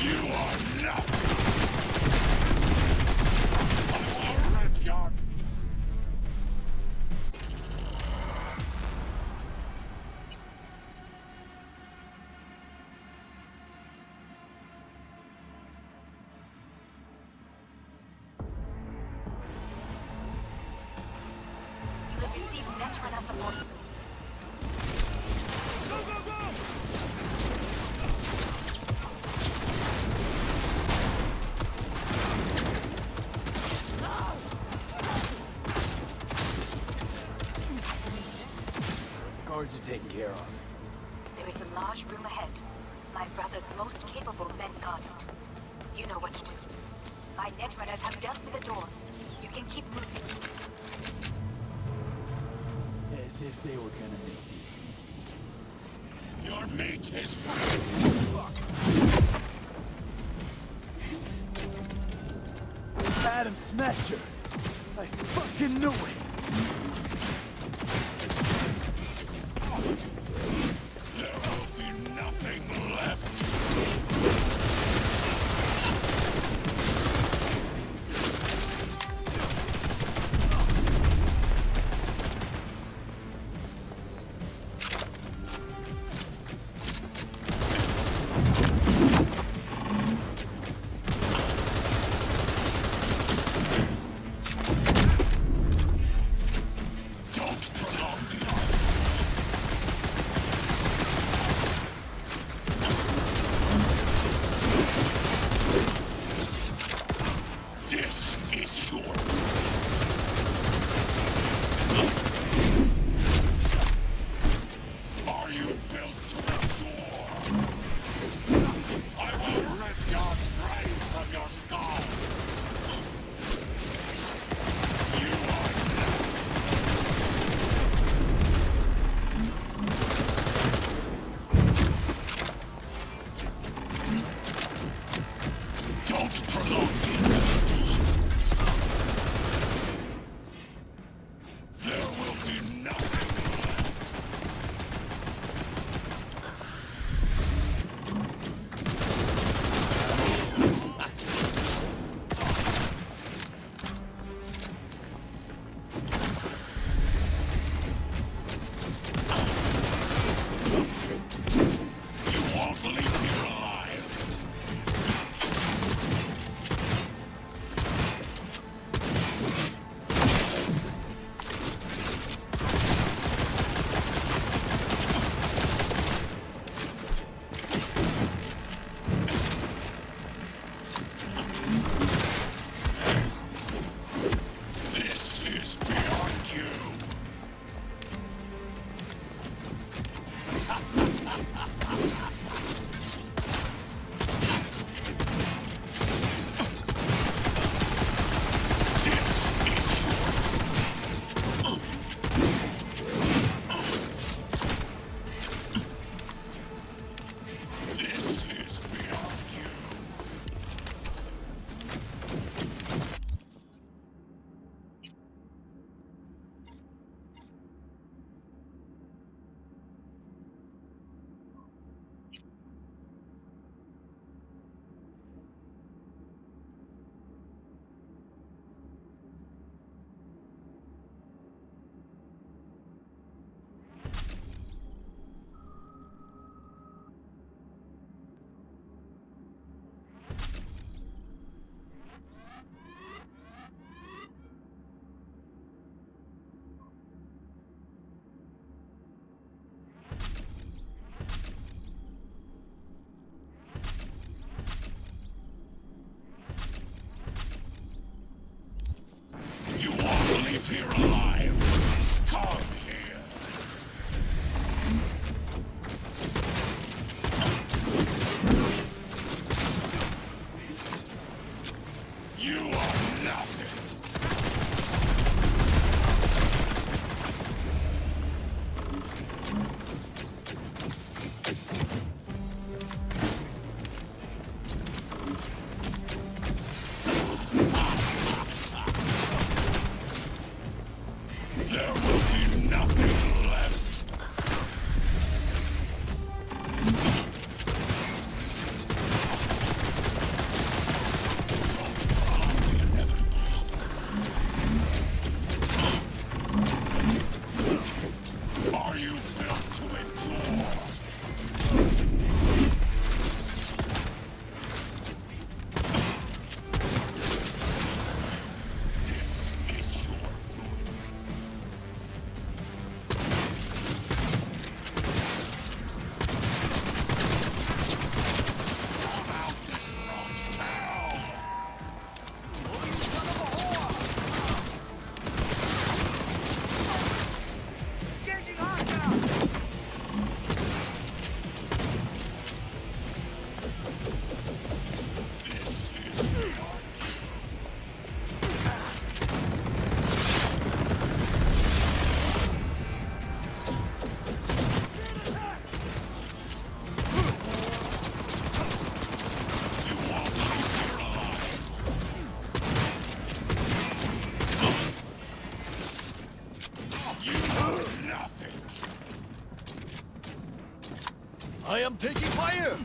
You are nothing! I will rip your...
You will receive net run as a boss.
Guards are taken care of.
There is a large room ahead. My brother's most capable men guard it. You know what to do. My net runners have dealt with the doors. You can keep moving.
As if they were gonna make this easy.
Your mate is full!
Adam Smasher! I fucking knew it!
There will be nothing left! Don't prolong the arc! This is your... Are you built to endure? I will rip your brain from your skull! You are nothing! Don't prolong the... There will nothing left. Are you built to endure?
I am taking fire!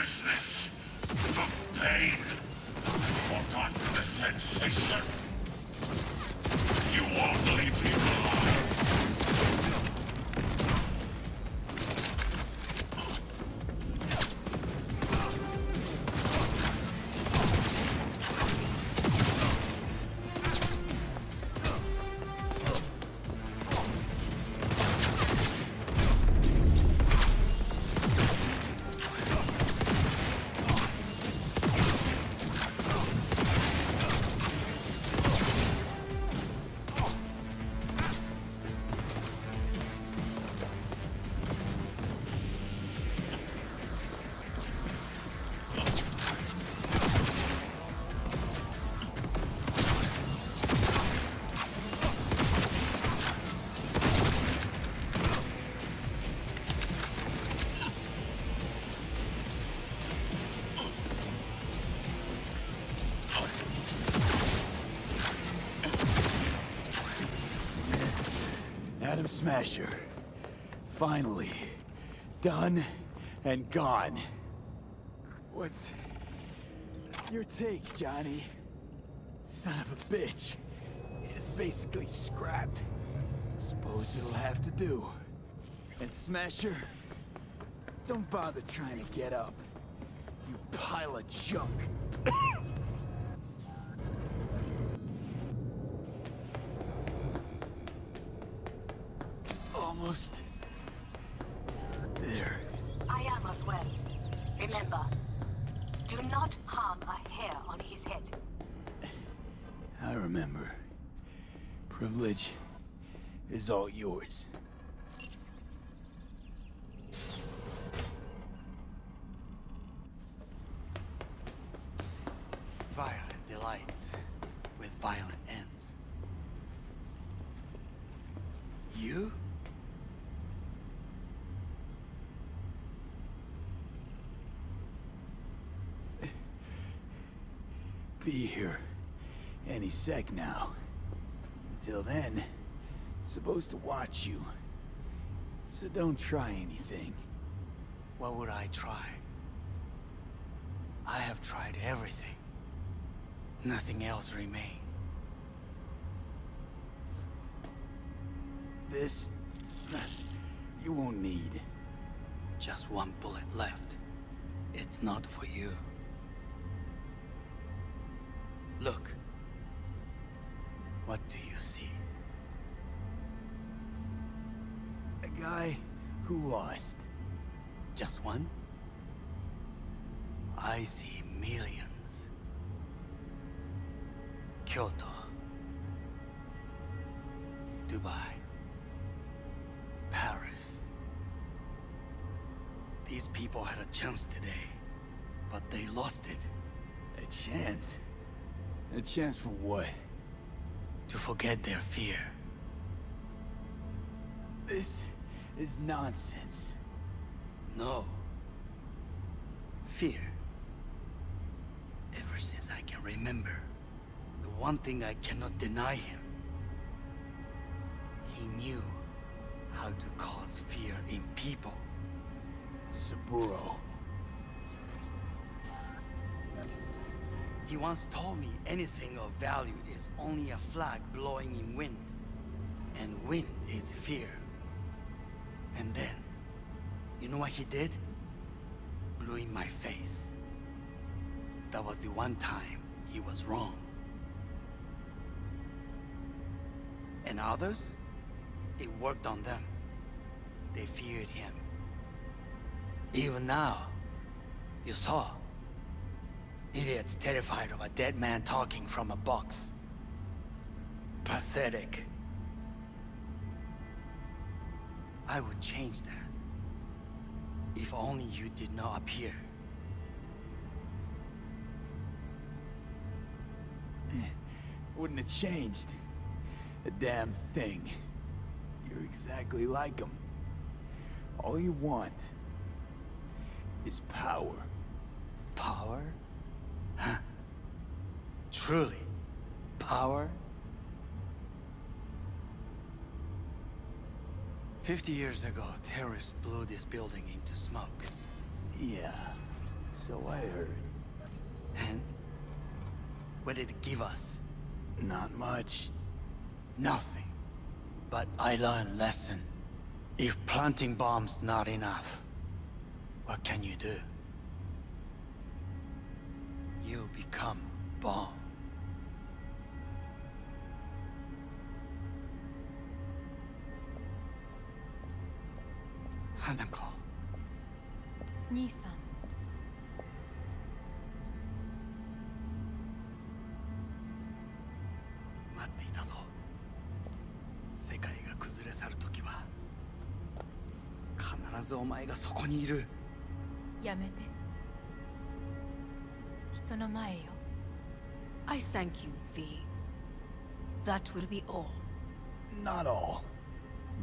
is this? The pain. Forgotten the sensation. You won't leave me alive.
Atom Smasher. Finally. Done and gone. What's your take, Johnny? Son of a bitch. It's basically scrap. Suppose it'll have to do. And Smasher, don't bother trying to get up. You pile of junk. Almost there.
I am as well. Remember, do not harm a hair on his head.
I remember. Privilege is all yours.
Violent delights with violent ends. You?
Be here any sec now. Until then, supposed to watch you. So don't try anything.
What would I try? I have tried everything. Nothing else remains.
This... you won't need.
Just one bullet left. It's not for you. Look. What do you see?
A guy who lost.
Just one? I see millions. Kyoto. Dubai. Paris. These people had a chance today, but they lost it.
A chance? A chance for what?
To forget their fear.
This is nonsense.
No. Fear. Ever since I can remember, the one thing I cannot deny him. He knew how to cause fear in people.
Saburo.
He once told me anything of value is only a flag blowing in wind. And wind is fear. And then, you know what he did? Blew in my face. That was the one time he was wrong. And others? It worked on them. They feared him. Even now, you saw. Idiots terrified of a dead man talking from a box. Pathetic. I would change that. If only you did not appear.
Wouldn't have changed a damn thing. You're exactly like him. All you want is power.
Power? Huh. Truly, power? 50 years ago, terrorists blew this building into smoke.
Yeah, So I heard.
And? What did it give us?
Not much.
Nothing. But I learned lesson. If planting bombs not enough, what can you do? You become bomb. Hanako.
兄さん。
待っていたぞ。世界が崩れ去る時は必ずお前がそこにいる。
やめて。人の前よ。I thank you, V. That will be all.
Not all.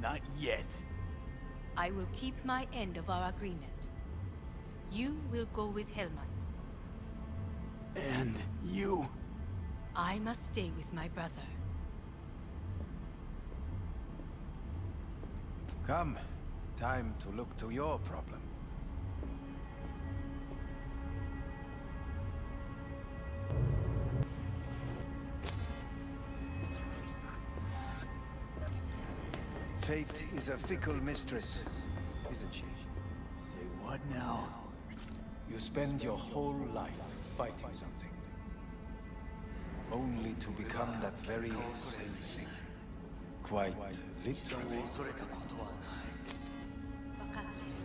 Not yet.
I will keep my end of our agreement. You will go with Hellman.
And you?
I must stay with my brother.
Come. Time to look to your problem. Fate is a fickle mistress, isn't she?
Say what now?
You spend your whole life fighting something, only to become that very same thing. Quite literally.
分かってる。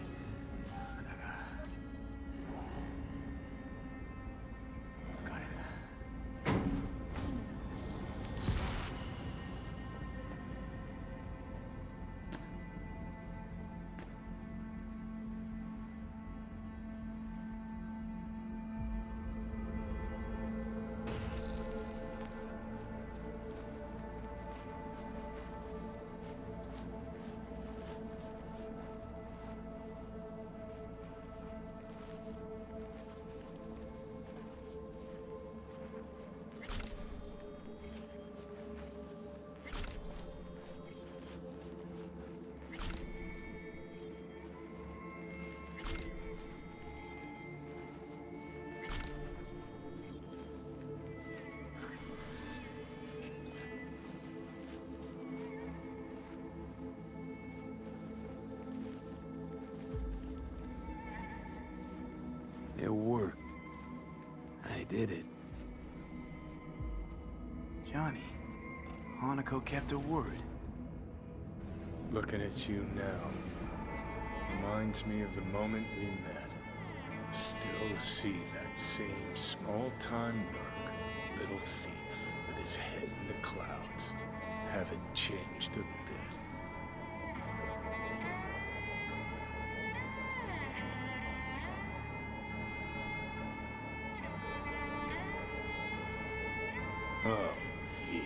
疲れた。
It worked. I did it. Johnny, Hanako kept her word.
Looking at you now reminds me of the moment we met. Still see that same small-time merc, little thief with his head in the clouds. Haven't changed a bit. Oh, V.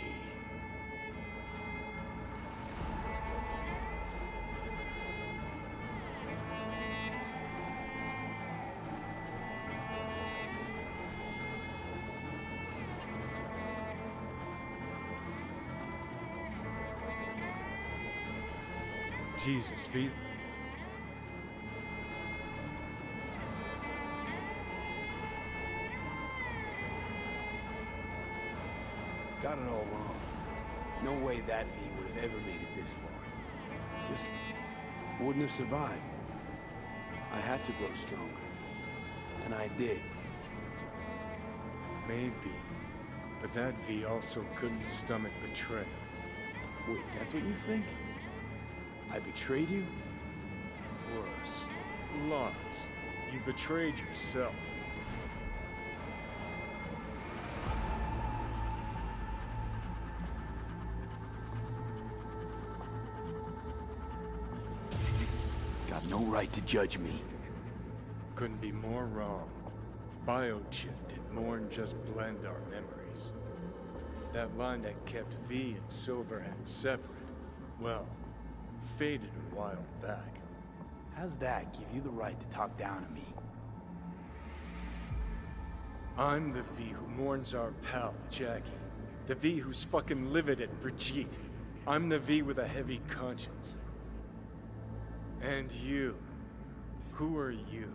Jesus, V.
Got it all wrong. No way that V would have ever made it this far. Just wouldn't have survived. I had to grow stronger. And I did.
Maybe. But that V also couldn't stomach betrayal.
Wait, that's what you think? I betrayed you?
Worse. Lots. You betrayed yourself.
Got no right to judge me.
Couldn't be more wrong. Biochip did more than just blend our memories. That line that kept V and Silverhand separate, well, faded a while back.
How's that give you the right to talk down to me?
I'm the V who mourns our pal, Jackie. The V who's fucking livid at Brigitte. I'm the V with a heavy conscience. And you. Who are you?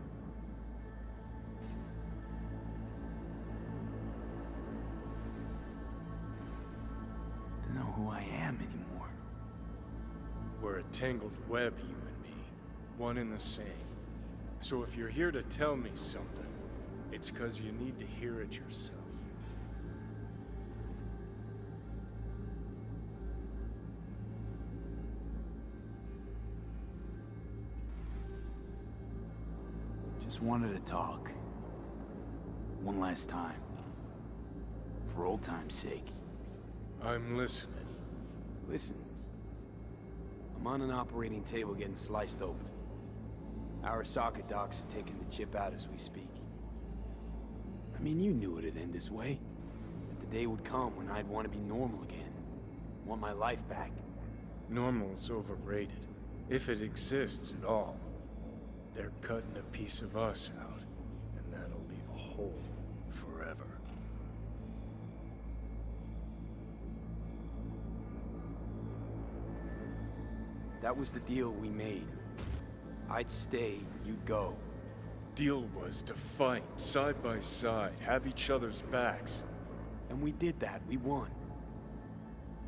tangled web, you and me. One and the same. So if you're here to tell me something, it's 'cause you need to hear it yourself.
Just wanted to talk. One last time. For old time's sake.
I'm listening.
Listen. I'm on an operating table getting sliced open. Arasaka docs are taking the chip out as we speak. I mean, you knew it'd end this way. That the day would come when I'd want to be normal again. Want my life back.
Normal's overrated. If it exists at all. They're cutting a piece of us out, and that'll leave a hole forever.
That was the deal we made. I'd stay, you'd go.
Deal was to fight side by side, have each other's backs.
And we did that, we won.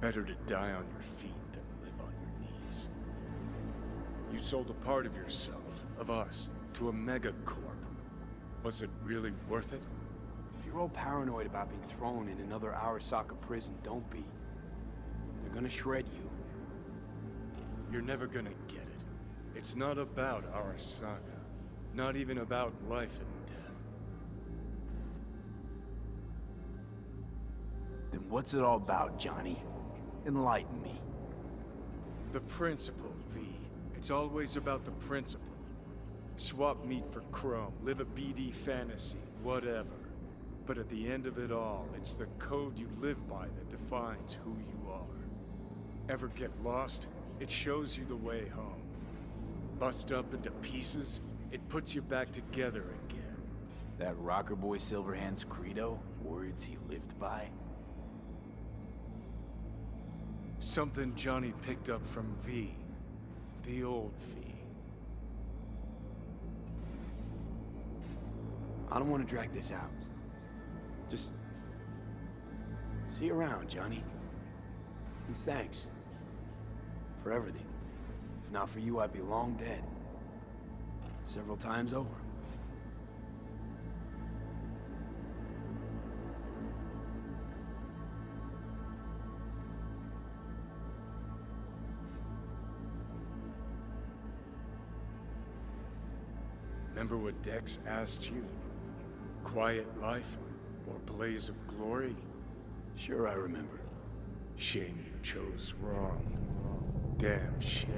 Better to die on your feet than live on your knees. You sold a part of yourself, of us, to a megacorp. Was it really worth it?
If you're all paranoid about being thrown in another Arasaka prison, don't be. They're gonna shred you.
You're never gonna get it. It's not about Arasaka. Not even about life and death.
Then what's it all about, Johnny? Enlighten me.
The principle, V. It's always about the principle. Swap meat for chrome, live a BD fantasy, whatever. But at the end of it all, it's the code you live by that defines who you are. Ever get lost? It shows you the way home. Bust up into pieces, it puts you back together again.
That rocker boy Silverhand's credo? Words he lived by?
Something Johnny picked up from V. The old V.
I don't want to drag this out. Just... see you around, Johnny. And thanks. For everything. If not for you, I'd be long dead. Several times over.
Remember what Dex asked you? Quiet life or blaze of glory?
Sure I remember.
Shame you chose wrong. Damn shame.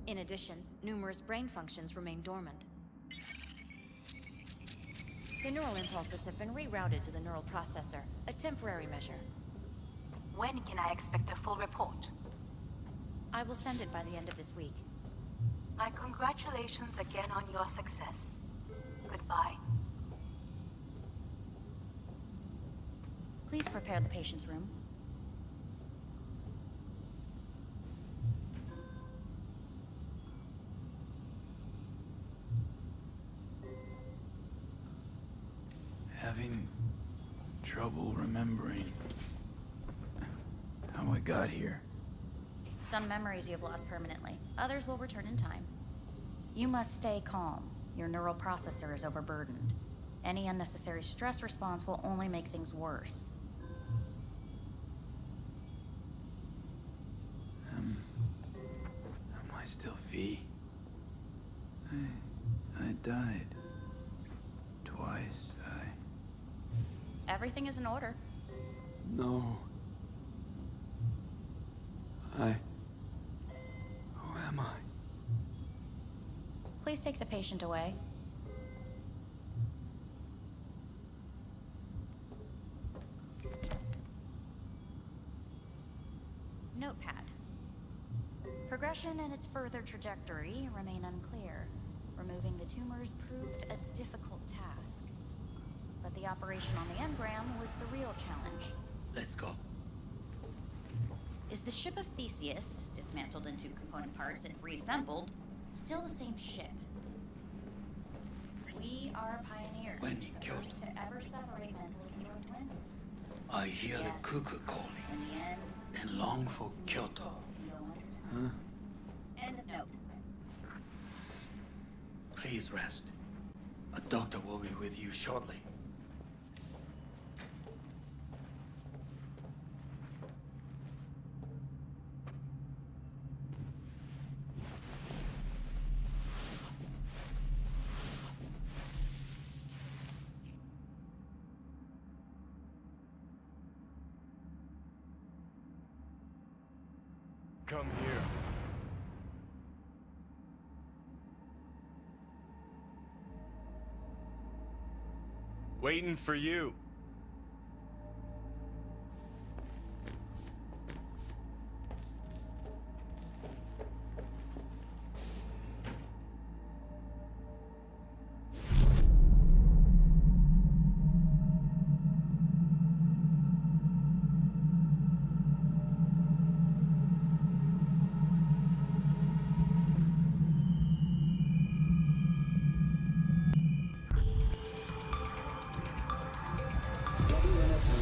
In addition, numerous brain functions remain dormant. The neural impulses have been rerouted to the neural processor, a temporary measure.
When can I expect a full report?
I will send it by the end of this week.
My congratulations again on your success. Goodbye.
Please prepare the patient's room.
Having trouble remembering how I got here.
Some memories you have lost permanently. Others will return in time. You must stay calm. Your neural processor is overburdened. Any unnecessary stress response will only make things worse.
Am I still V? I died. Twice,
Everything is in order.
No. Who am I?
Please take the patient away. Notepad. Progression and its further trajectory remain unclear. Removing the tumors proved a difficult task. But the operation on the engram was the real challenge.
Let's go.
Is the ship of Theseus, dismantled into component parts and reassembled, still the same ship? We are pioneers.
When in
the
Kyoto,
first to ever separate mentally conjoined twins.
I hear the cuckoo calling
In the end,
and long for Kyoto. Huh?
end of note.
Please rest. A doctor will be with you shortly.
Come here. Waiting for you.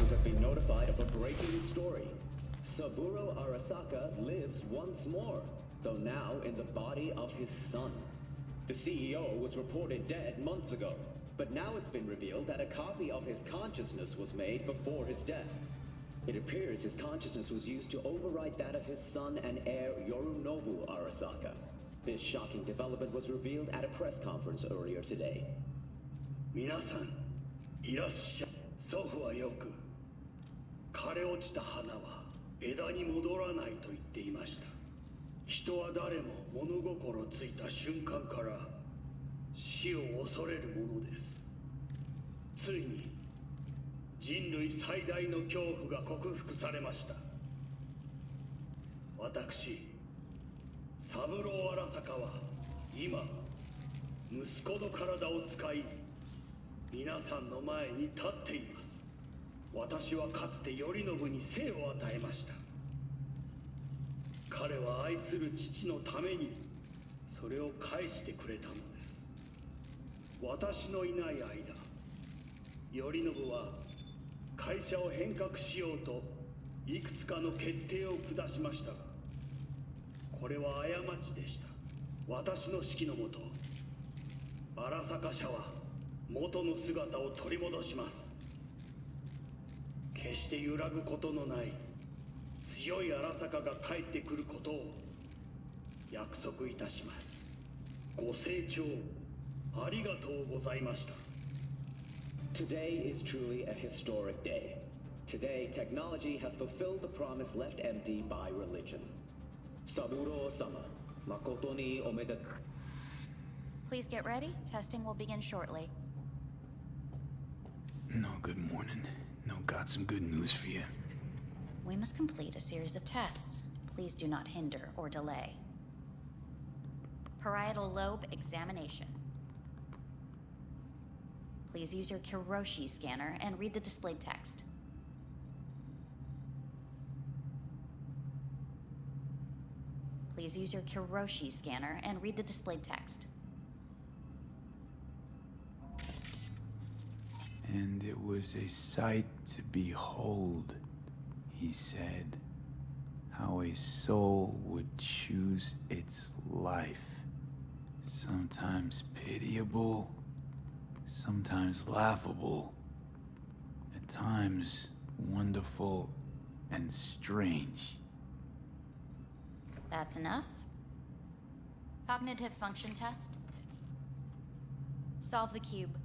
Has been notified of a breaking story. Saburo Arasaka lives once more, though now in the body of his son. The CEO was reported dead months ago, but now it's been revealed that a copy of his consciousness was made before his death. It appears his consciousness was used to overwrite that of his son and heir Yorunobu Arasaka. This shocking development was revealed at a press conference earlier today.
皆さん、いらっしゃい。祖父はよく枯れ落ちた花は枝に戻らないと言っていました。人は誰も物心ついた瞬間から死を恐れるものです。ついに人類最大の恐怖が克服されました。私、三郎荒坂は今息子の体を使い皆さんの前に立っています。私はかつて頼信に生を与えました。彼は愛する父のためにそれを返してくれたのです。私のいない間、頼信は会社を変革しようといくつかの決定を下しましたが、これは過ちでした。私の指揮のもと、荒坂社は元の姿を取り戻します。決して揺らぐことのない強い荒坂が帰ってくることを約束いたします。ご清聴ありがとうございました。
Today is truly a historic day. Today, technology has fulfilled the promise left empty by religion. Saburo-sama, makoto ni omedetou.
Please get ready. Testing will begin shortly.
No, good morning. No, got some good news for you.
We must complete a series of tests. Please do not hinder or delay. Parietal lobe examination. Please use your Kiroshi scanner and read the displayed text. Please use your Kiroshi scanner and read the displayed text.
And it was a sight to behold, he said, how a soul would choose its life. Sometimes pitiable, sometimes laughable, at times wonderful and strange.
That's enough. Cognitive function test. Solve the cube.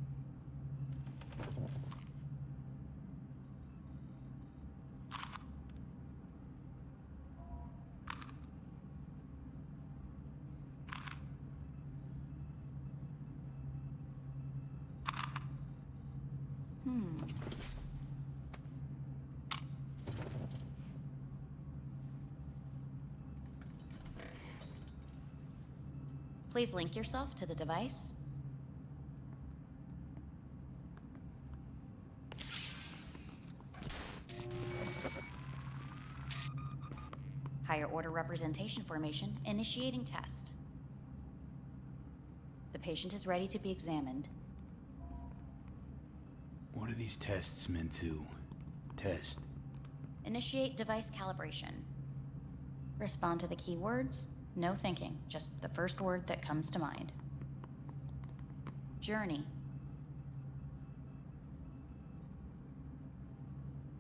Please link yourself to the device. Higher order representation formation, initiating test. The patient is ready to be examined.
these tests meant to test?
Initiate device calibration. Respond to the keywords. No thinking, just the first word that comes to mind. Journey.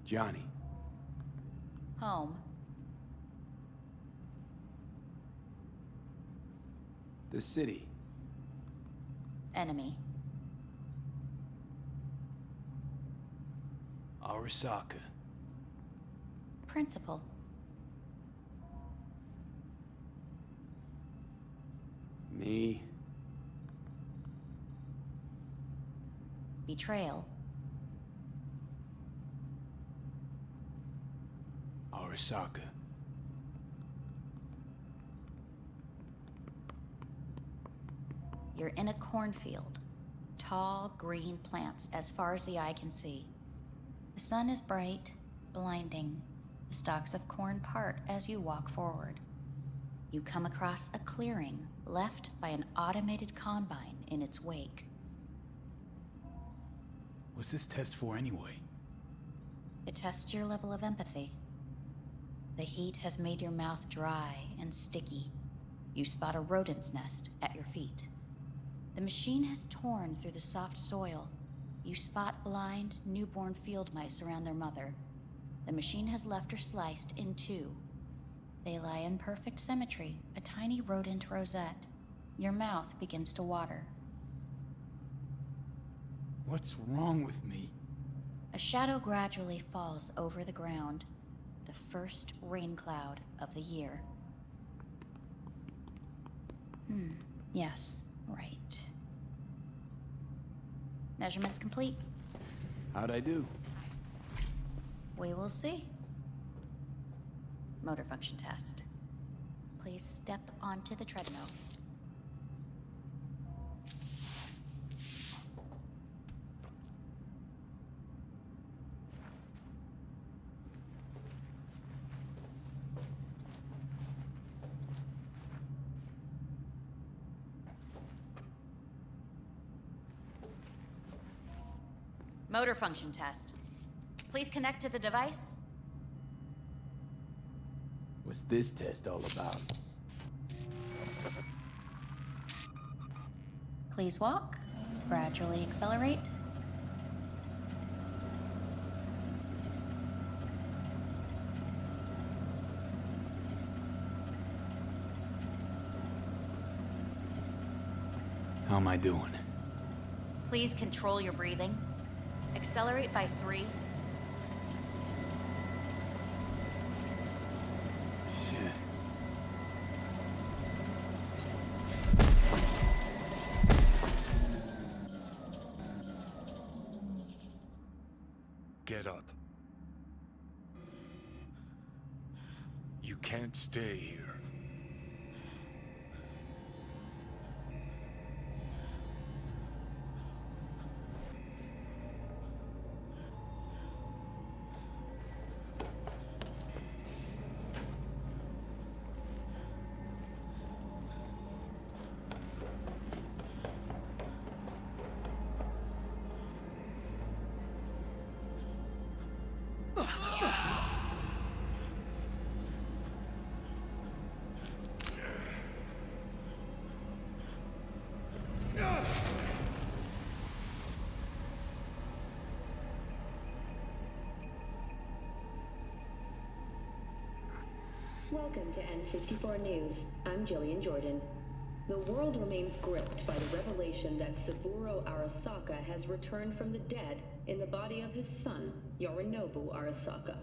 Johnny.
Home.
The city.
Enemy.
Arasaka.
Principal.
Me.
Betrayal.
Arasaka.
You're in a cornfield. Tall, green plants as far as the eye can see. The sun is bright, blinding. The stalks of corn part as you walk forward. You come across a clearing left by an automated combine in its wake.
What's this test for anyway?
It tests your level of empathy. The heat has made your mouth dry and sticky. You spot a rodent's nest at your feet. The machine has torn through the soft soil. You spot blind, newborn field mice around their mother. The machine has left her sliced in two. They lie in perfect symmetry, a tiny rodent rosette. Your mouth begins to water.
What's wrong with me?
A shadow gradually falls over the ground. The first rain cloud of the year. Yes, right. Measurements complete.
How'd I do?
We will see. Motor function test. Please step onto the treadmill. Motor function test. Please connect to the device.
What's this test all about?
Please walk. Gradually accelerate.
How am I doing?
Please control your breathing. Accelerate by 3.
Shit.
Get up. You can't stay here.
Welcome to N54 News. I'm Jillian Jordan. The world remains gripped by the revelation that Saburo Arasaka has returned from the dead in the body of his son, Yorinobu Arasaka.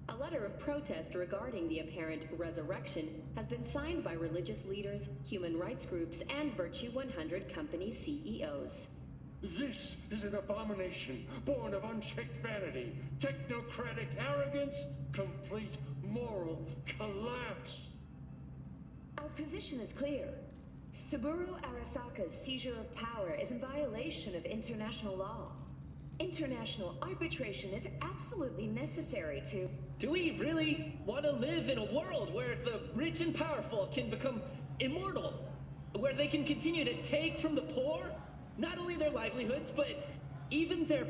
A letter of protest regarding the apparent resurrection has been signed by religious leaders, human rights groups, and Virtue 100 company CEOs.
This is an abomination born of unchecked vanity, technocratic arrogance, complete moral collapse.
Our position is clear. Saburo Arasaka's seizure of power is in violation of international law. International arbitration is absolutely necessary to...
Do we really want to live in a world where the rich and powerful can become immortal? Where they can continue to take from the poor? Not only their livelihoods, but even their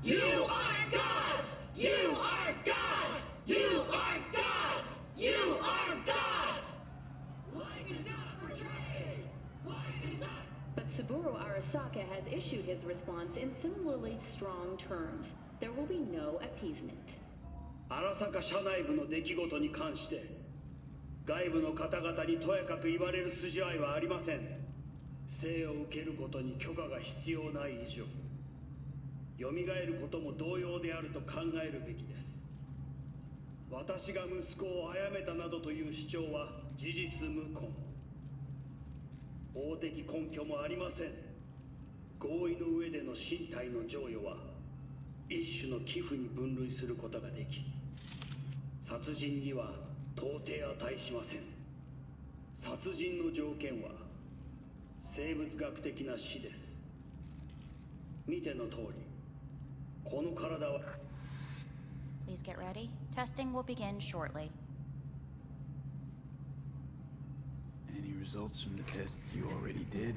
You are gods! You are gods! You are gods! You are gods! Life is not for trade! Life is not...
But Saburo Arasaka has issued his response in similarly strong terms. There will be no appeasement.
荒坂社内部の出来事に関して外部の方々にとやかく言われる筋合いはありません。生を受けることに許可が必要ない以上蘇ることも同様であると考えるべきです。私が息子を殺めたなどという主張は事実無根。法的根拠もありません。合意の上での身体の贈与は一種の寄付に分類することができ殺人には到底値しません。殺人の条件は生物学的な死です。見ての通りこの体は
Please get ready. Testing will begin shortly.
Any results from the tests you already did?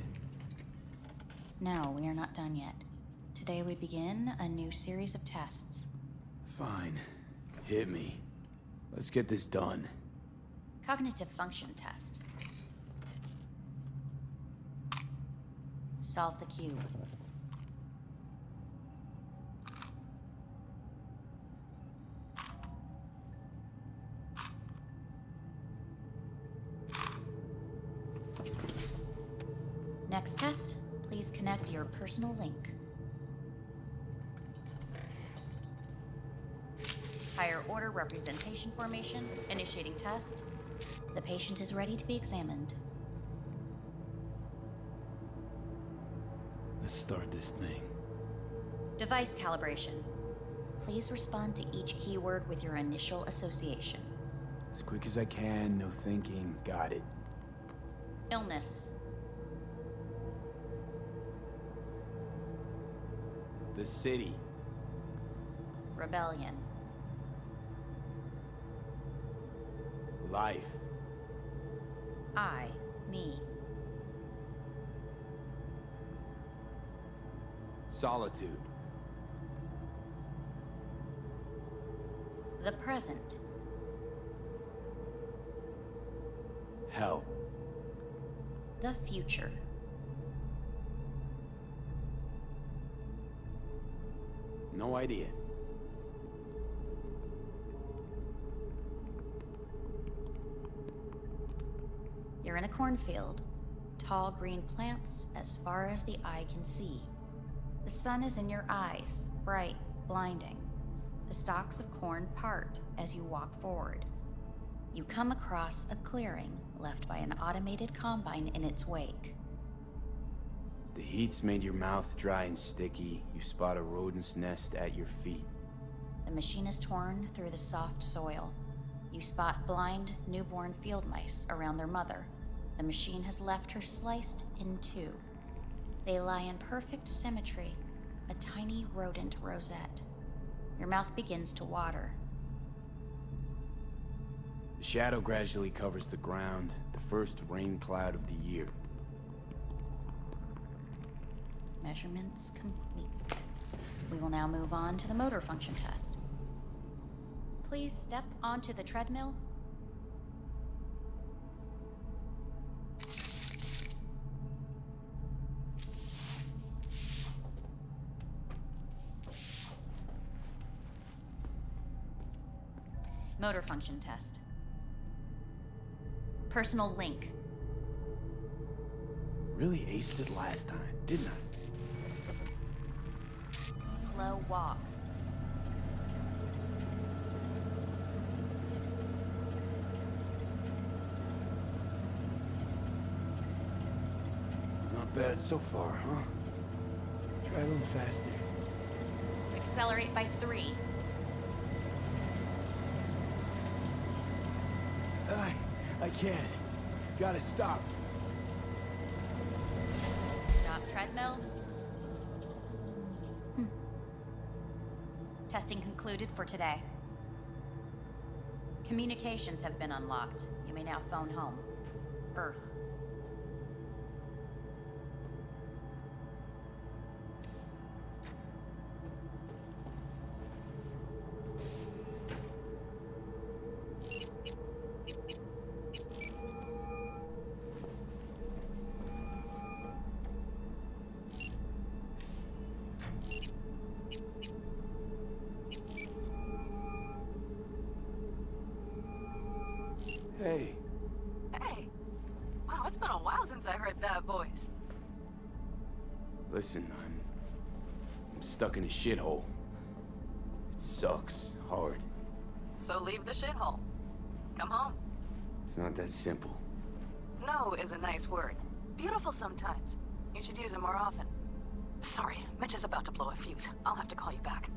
No, we are not done yet. Today we begin a new series of tests.
Fine. Hit me. Let's get this done.
Cognitive function test. Solve the cube. Next test, please connect your personal link. Higher order representation formation, initiating test. The patient is ready to be examined.
Let's start this thing.
Device calibration. Please respond to each keyword with your initial association.
As quick as I can, no thinking. Got it.
Illness.
The city.
Rebellion.
Life.
I, me.
Solitude.
The present.
Hell.
The future.
No idea.
You're in a cornfield. Tall green plants as far as the eye can see. The sun is in your eyes, bright, blinding. The stalks of corn part as you walk forward. You come across a clearing left by an automated combine in its wake.
The heat's made your mouth dry and sticky. You spot a rodent's nest at your feet.
The machine is torn through the soft soil. You spot blind, newborn field mice around their mother. The machine has left her sliced in two. They lie in perfect symmetry, a tiny rodent rosette. Your mouth begins to water.
The shadow gradually covers the ground, the first rain cloud of the year.
Measurements complete. We will now move on to the motor function test. Please step onto the treadmill. Motor function test. Personal link.
Really aced it last time, didn't I?
Slow walk.
Not bad so far, huh? Try a little faster.
Accelerate by 3.
I can't. Gotta stop.
Stop treadmill. Testing concluded for today. Communications have been unlocked. You may now phone home. Earth.
Hey.
Hey. Wow, it's been a while since I heard that voice.
Listen, I'm stuck in a shithole. It sucks hard.
So leave the shithole. Come home.
It's not that simple.
No is a nice word. Beautiful sometimes. You should use it more often. Sorry, Mitch is about to blow a fuse. I'll have to call you back.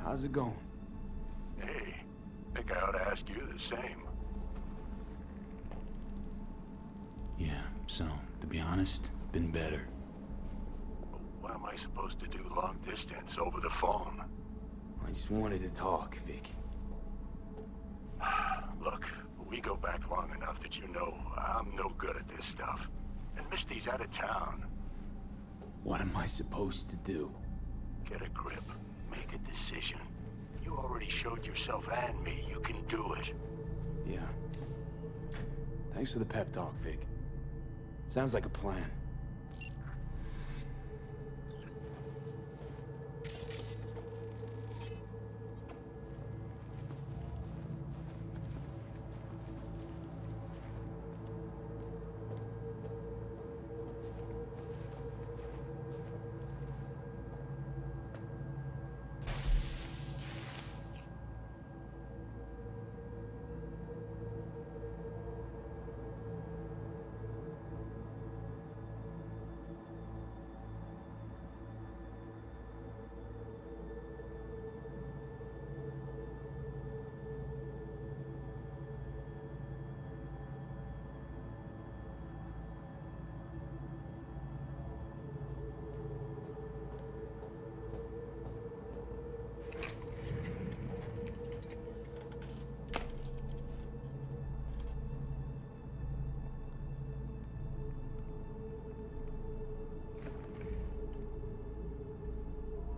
How's it going?
Hey, think I ought to ask you the same.
Yeah, so, to be honest, been better.
What am I supposed to do long distance over the phone?
I just wanted to talk, Vic.
Look, we go back long enough that you know I'm no good at this stuff. And Misty's out of town.
What am I supposed to do?
Get a grip. Make a decision. You already showed yourself and me you can do it.
Yeah. Thanks for the pep talk, Vic. Sounds like a plan.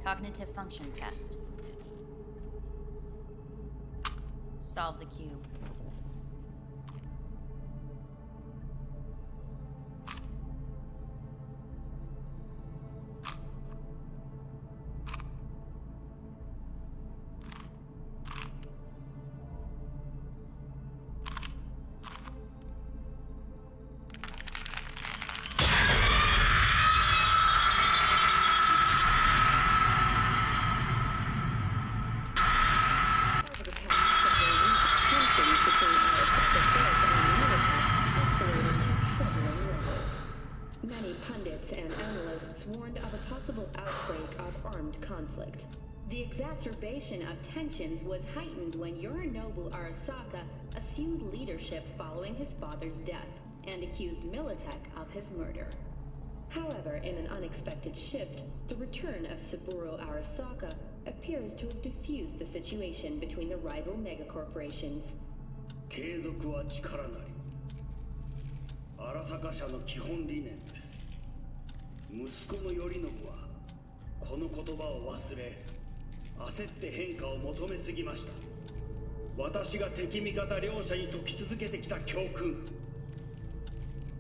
Cognitive function test. Solve the cube.
Many pundits and analysts warned of a possible outbreak of armed conflict. The exacerbation of tensions was heightened when Yorinobu Arasaka assumed leadership following his father's death and accused Militech of his murder. However, in an unexpected shift, the return of Saburo Arasaka appears to have diffused the situation between the rival megacorporations.
継続は力なり。荒坂社の基本理念です。息子の頼信はこの言葉を忘れ、焦って変化を求めすぎました。私が敵味方両者に説き続けてきた教訓。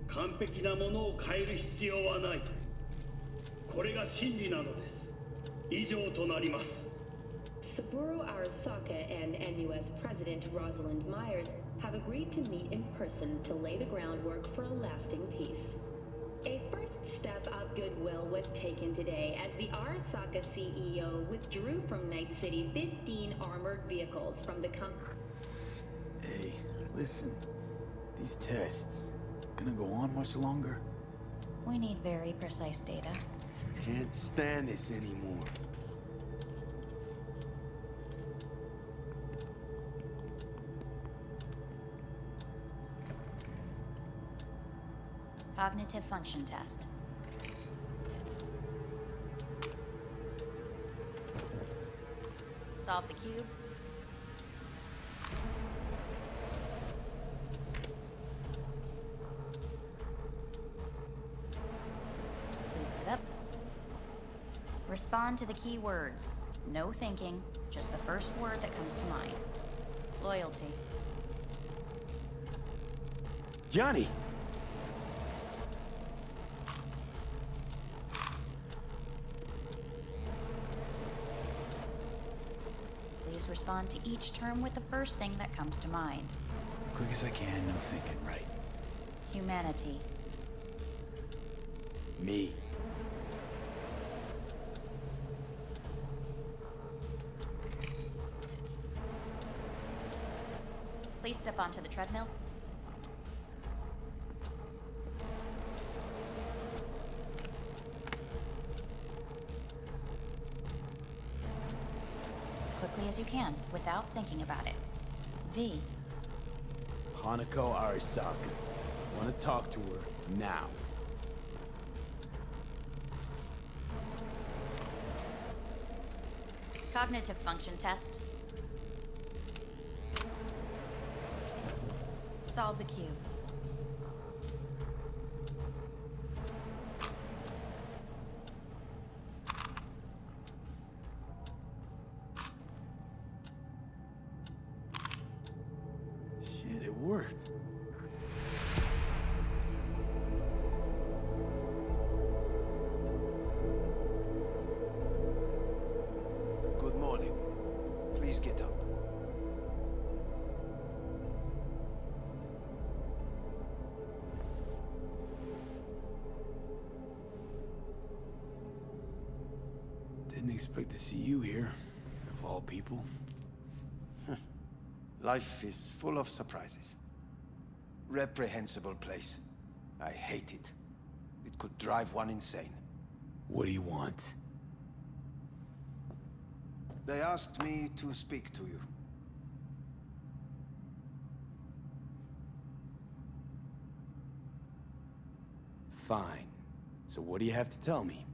完璧なものを変える必要はない。これが真理なのです。以上となります。
Saburo Arasaka and NUS President Rosalind Myers have agreed to meet in person to lay the groundwork for a lasting peace. A first step of goodwill was taken today as the Arasaka CEO withdrew from Night City 15 armored vehicles from the company.
Hey, listen. These tests, gonna go on much longer?
We need very precise data.
Can't stand this anymore.
Cognitive function test. Solve the cube. Loose it up. Respond to the key words. No thinking, just the first word that comes to mind. Loyalty.
Johnny!
Please respond to each term with the first thing that comes to mind.
Quick as I can, no thinking, right?
Humanity.
Me.
Please step onto the treadmill. As quickly as you can, without thinking about it. V.
Hanako Arasaka. Want to talk to her now.
Cognitive function test. Solve the cube.
Shit, it worked.
Good morning. Please get up.
Didn't expect to see you here, of all people.
Life is full of surprises. Reprehensible place. I hate it. It could drive one insane.
What do you want?
They asked me to speak to you.
Fine. So what do you have to tell me?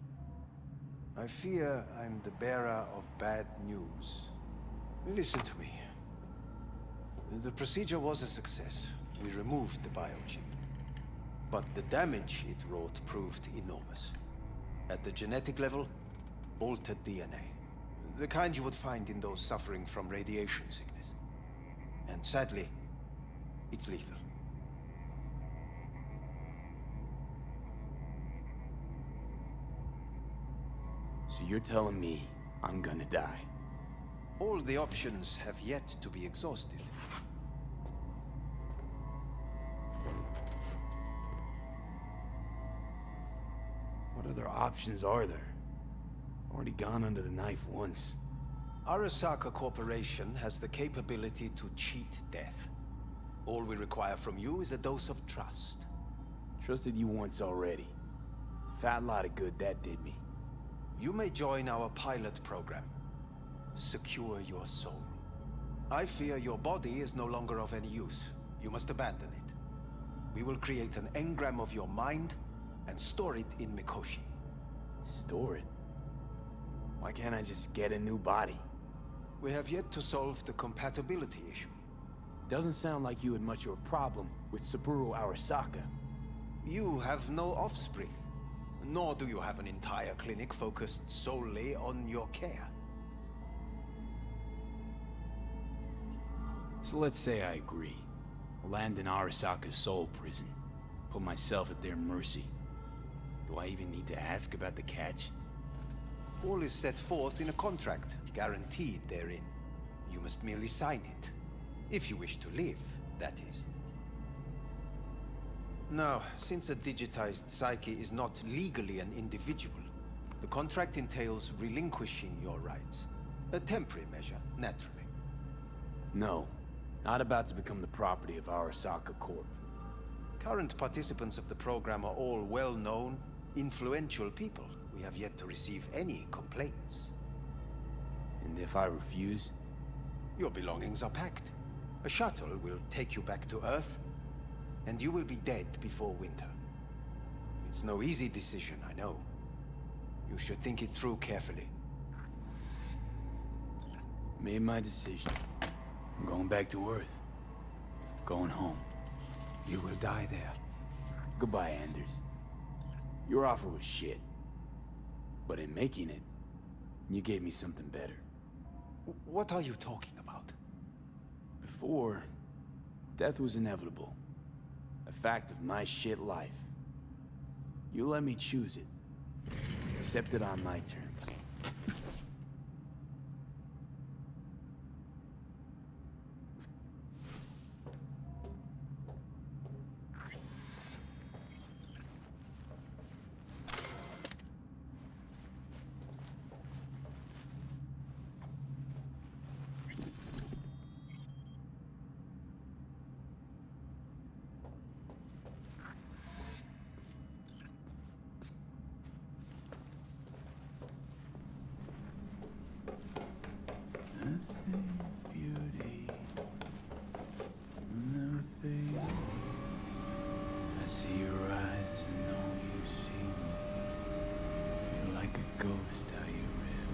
I fear I'm the bearer of bad news. Listen to me. The procedure was a success. We removed the biochip. But the damage it wrought proved enormous. At the genetic level, altered DNA. The kind you would find in those suffering from radiation sickness. And sadly, it's lethal.
So you're telling me I'm gonna die?
All the options have yet to be exhausted.
What other options are there? Already gone under the knife once.
Arasaka Corporation has the capability to cheat death. All we require from you is a dose of trust.
Trusted you once already. Fat lot of good that did me.
You may join our pilot program. Secure your soul. I fear your body is no longer of any use. You must abandon it. We will create an engram of your mind and store it in Mikoshi.
Store it? Why can't I just get a new body?
We have yet to solve the compatibility issue.
Doesn't sound like you had much of a problem with Saburo Arasaka.
You have no offspring. Nor do you have an entire clinic focused solely on your care.
So let's say I agree. Land in Arasaka's soul prison. Put myself at their mercy. Do I even need to ask about the catch?
All is set forth in a contract, guaranteed therein. You must merely sign it. If you wish to live, that is. Now, since a digitized psyche is not legally an individual, the contract entails relinquishing your rights. A temporary measure, naturally.
No. Not about to become the property of Arasaka Corp.
Current participants of the program are all well-known, influential people. We have yet to receive any complaints.
And if I refuse?
Your belongings are packed. A shuttle will take you back to Earth, and you will be dead before winter. It's no easy decision, I know. You should think it through carefully.
Made my decision. I'm going back to Earth. Going home.
You will die there.
Goodbye, Anders. Your offer was shit. But in making it, You gave me something better.
What are you talking about?
Before, death was inevitable. A fact of my shit life. You let me choose it. Accept it on my terms. I see your eyes and know you see me. You're like a ghost, how you live.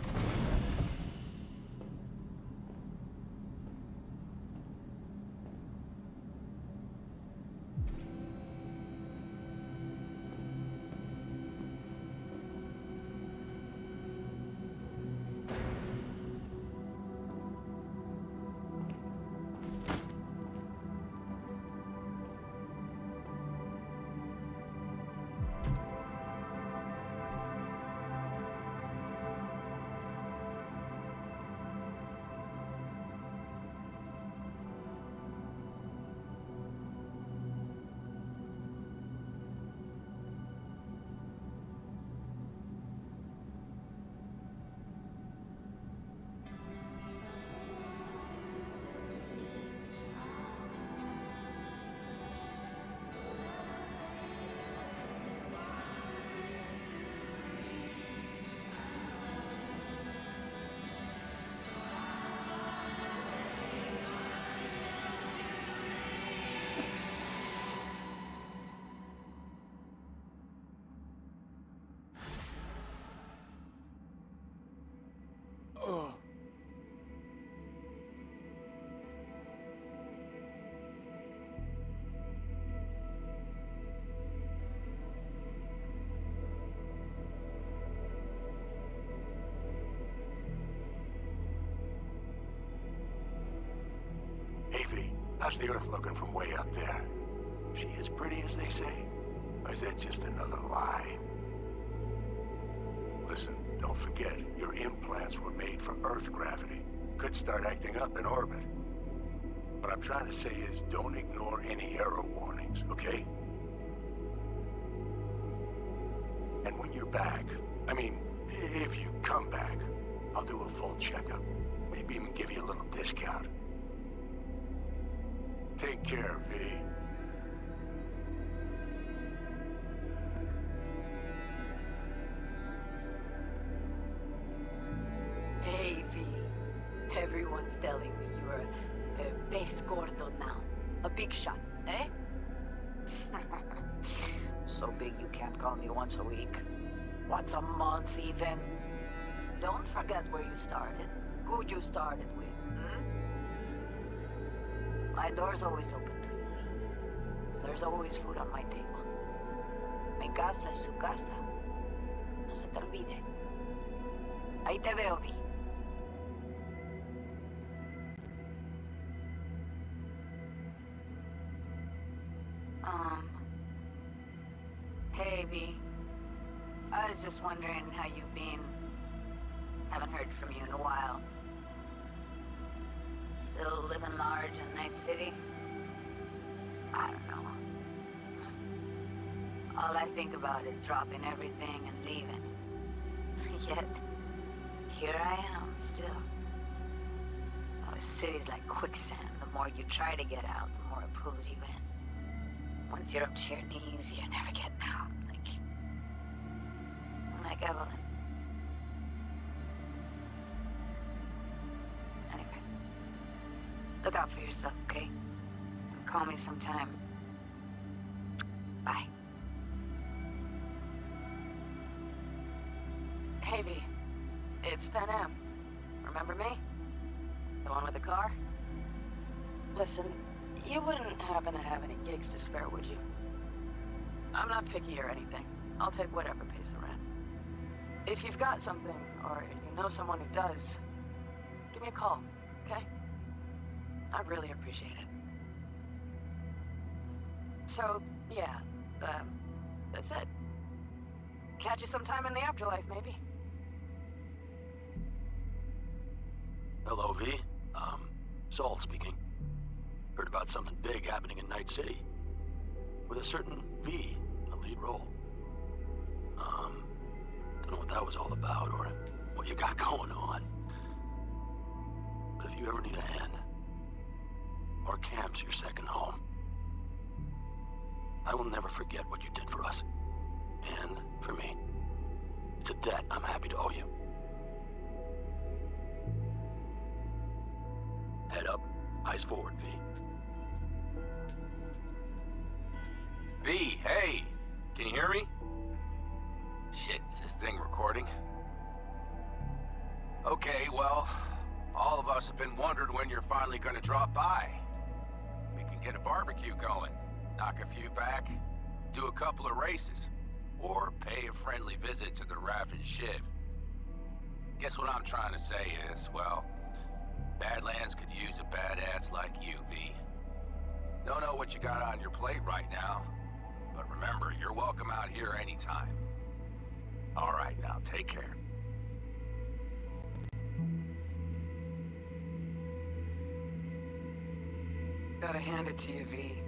Evie, how's the Earth looking from way up there? She as pretty as they say? Or is that just another lie? Listen, don't forget, your implants were made for Earth gravity. Could start acting up in orbit. What I'm trying to say is don't ignore any error warnings, okay? And when you're back, I mean, if you come back, I'll do a full checkup. Maybe even give you a little discount. Take care, V.
Hey, V. Everyone's telling me you're a base gordo now. A big shot, eh? So big you can't call me once a week. Once a month, even. Don't forget where you started. Who you started with, My door's always open to you, V. There's always food on my table. Mi casa es su casa. No se te olvide. Ahí te veo, V. Hey, V. I was just wondering how you've been. Haven't heard from you in a while. Still living large in Night City? I don't know. All I think about is dropping everything and leaving. Yet, here I am, still. Oh, the city's like quicksand. The more you try to get out, the more it pulls you in. Once you're up to your knees, you're never getting out. Like Evelyn. Anyway, look out for yourself, okay? And call me sometime. Bye. Hey, V. It's Pan Am. Remember me? The one with the car? Listen, you wouldn't happen to have any gigs to spare, would you? I'm not picky or anything. I'll take whatever pays the rent.
If you've got something, or you know someone who does, give me a call, okay? I'd really appreciate it. So, yeah, that's it. Catch you sometime in the afterlife, maybe.
Hello, V. Saul speaking. Heard about something big happening in Night City. With a certain V in the lead role. Don't know what that was all about or what you got going on. But if you ever need a hand, our camp's your second home. I will never forget what you did for us. And for me. It's a debt I'm happy to owe you. Head up, eyes forward, V.
V, hey! Can you hear me? Shit, is this thing recording? Okay, well, all of us have been wondering when you're finally gonna drop by. We can get a barbecue going, knock a few back, do a couple of races, or pay a friendly visit to the Raff and Shiv. Guess what I'm trying to say is, well, Badlands could use a badass like you, V. Don't know what you got on your plate right now, but remember, you're welcome out here anytime. All right, now, take care.
Gotta hand it to you, V.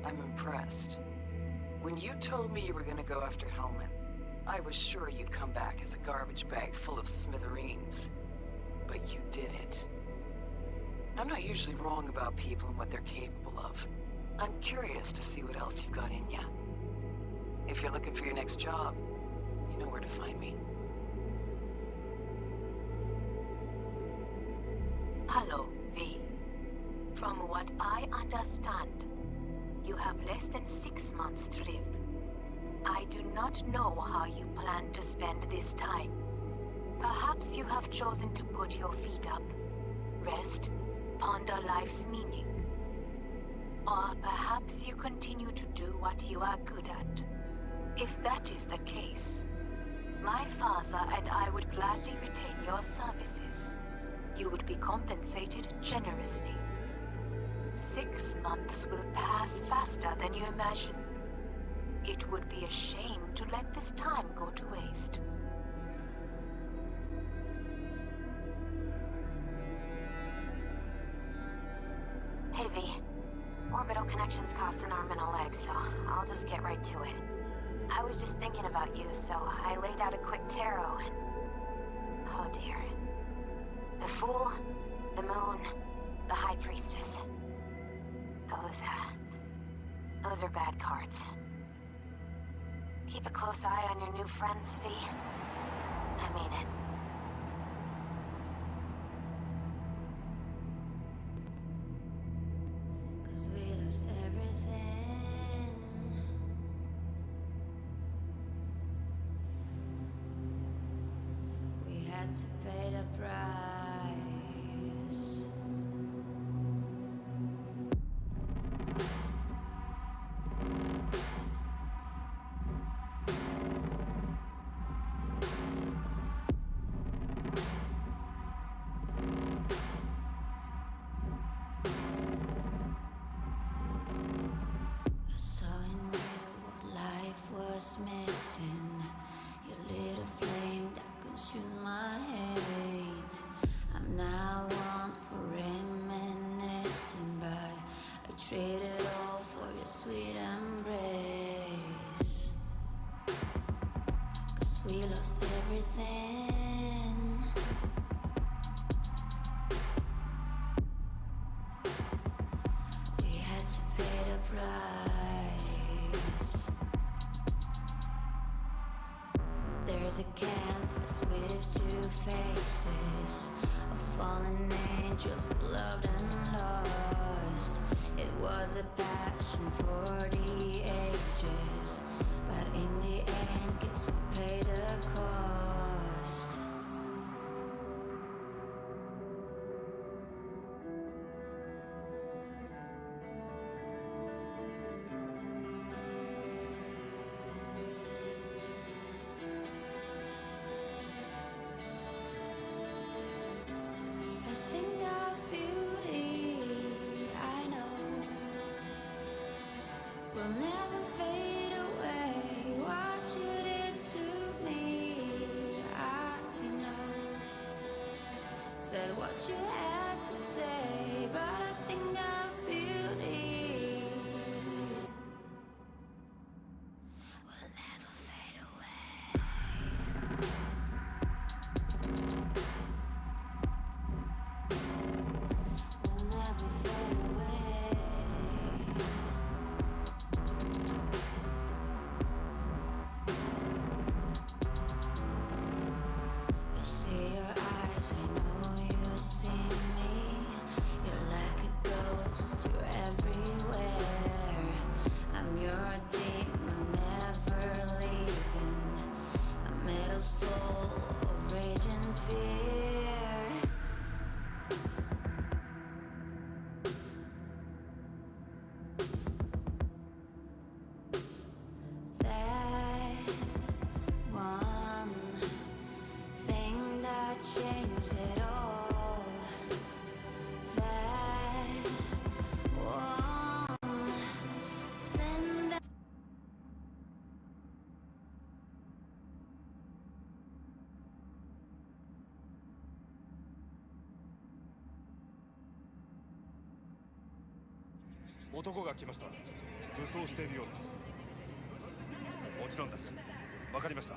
I'm impressed. When you told me you were gonna go after Hellman, I was sure you'd come back as a garbage bag full of smithereens. But you did it. I'm not usually wrong about people and what they're capable of. I'm curious to see what else you've got in ya. If you're looking for your next job, you know where to find me.
Hello, V. From what I understand, you have less than 6 months to live. I do not know how you plan to spend this time. Perhaps you have chosen to put your feet up, rest, ponder life's meaning. Or perhaps you continue to do what you are good at. If that is the case, my father and I would gladly retain your services. You would be compensated generously. 6 months will pass faster than you imagine. It would be a shame to let this time go to waste.
Hey, V. Orbital connections cost an arm and a leg, so I'll just get right to it. I was just thinking about you, so I laid out a quick tarot and... oh dear. The Fool, the Moon, the High Priestess. Those are bad cards. Keep a close eye on your new friends, V. I mean it.
Cause we lost everything. We had to pay the price. I saw in you what life was missing. You lit a flame that consumed my hate. I'm now one for reminiscing, but I traded all for your sweet embrace. Cause we lost everything. We had to pay the price. There's a canvas with 2 faces of fallen angels who loved and lost. It was a passion for the ages, but in the end, guess we paid the cost. said what you had to say, but I think of beauty will never fade away. Will never fade away. I see your eyes, I know you see me. You're like a ghost, you're everywhere. I'm your demon, never leaving. A metal soul of rage and fear. That one thing that changed it all. That one thing that
男が来ました。武装しているようです。もちろんです。わかりました。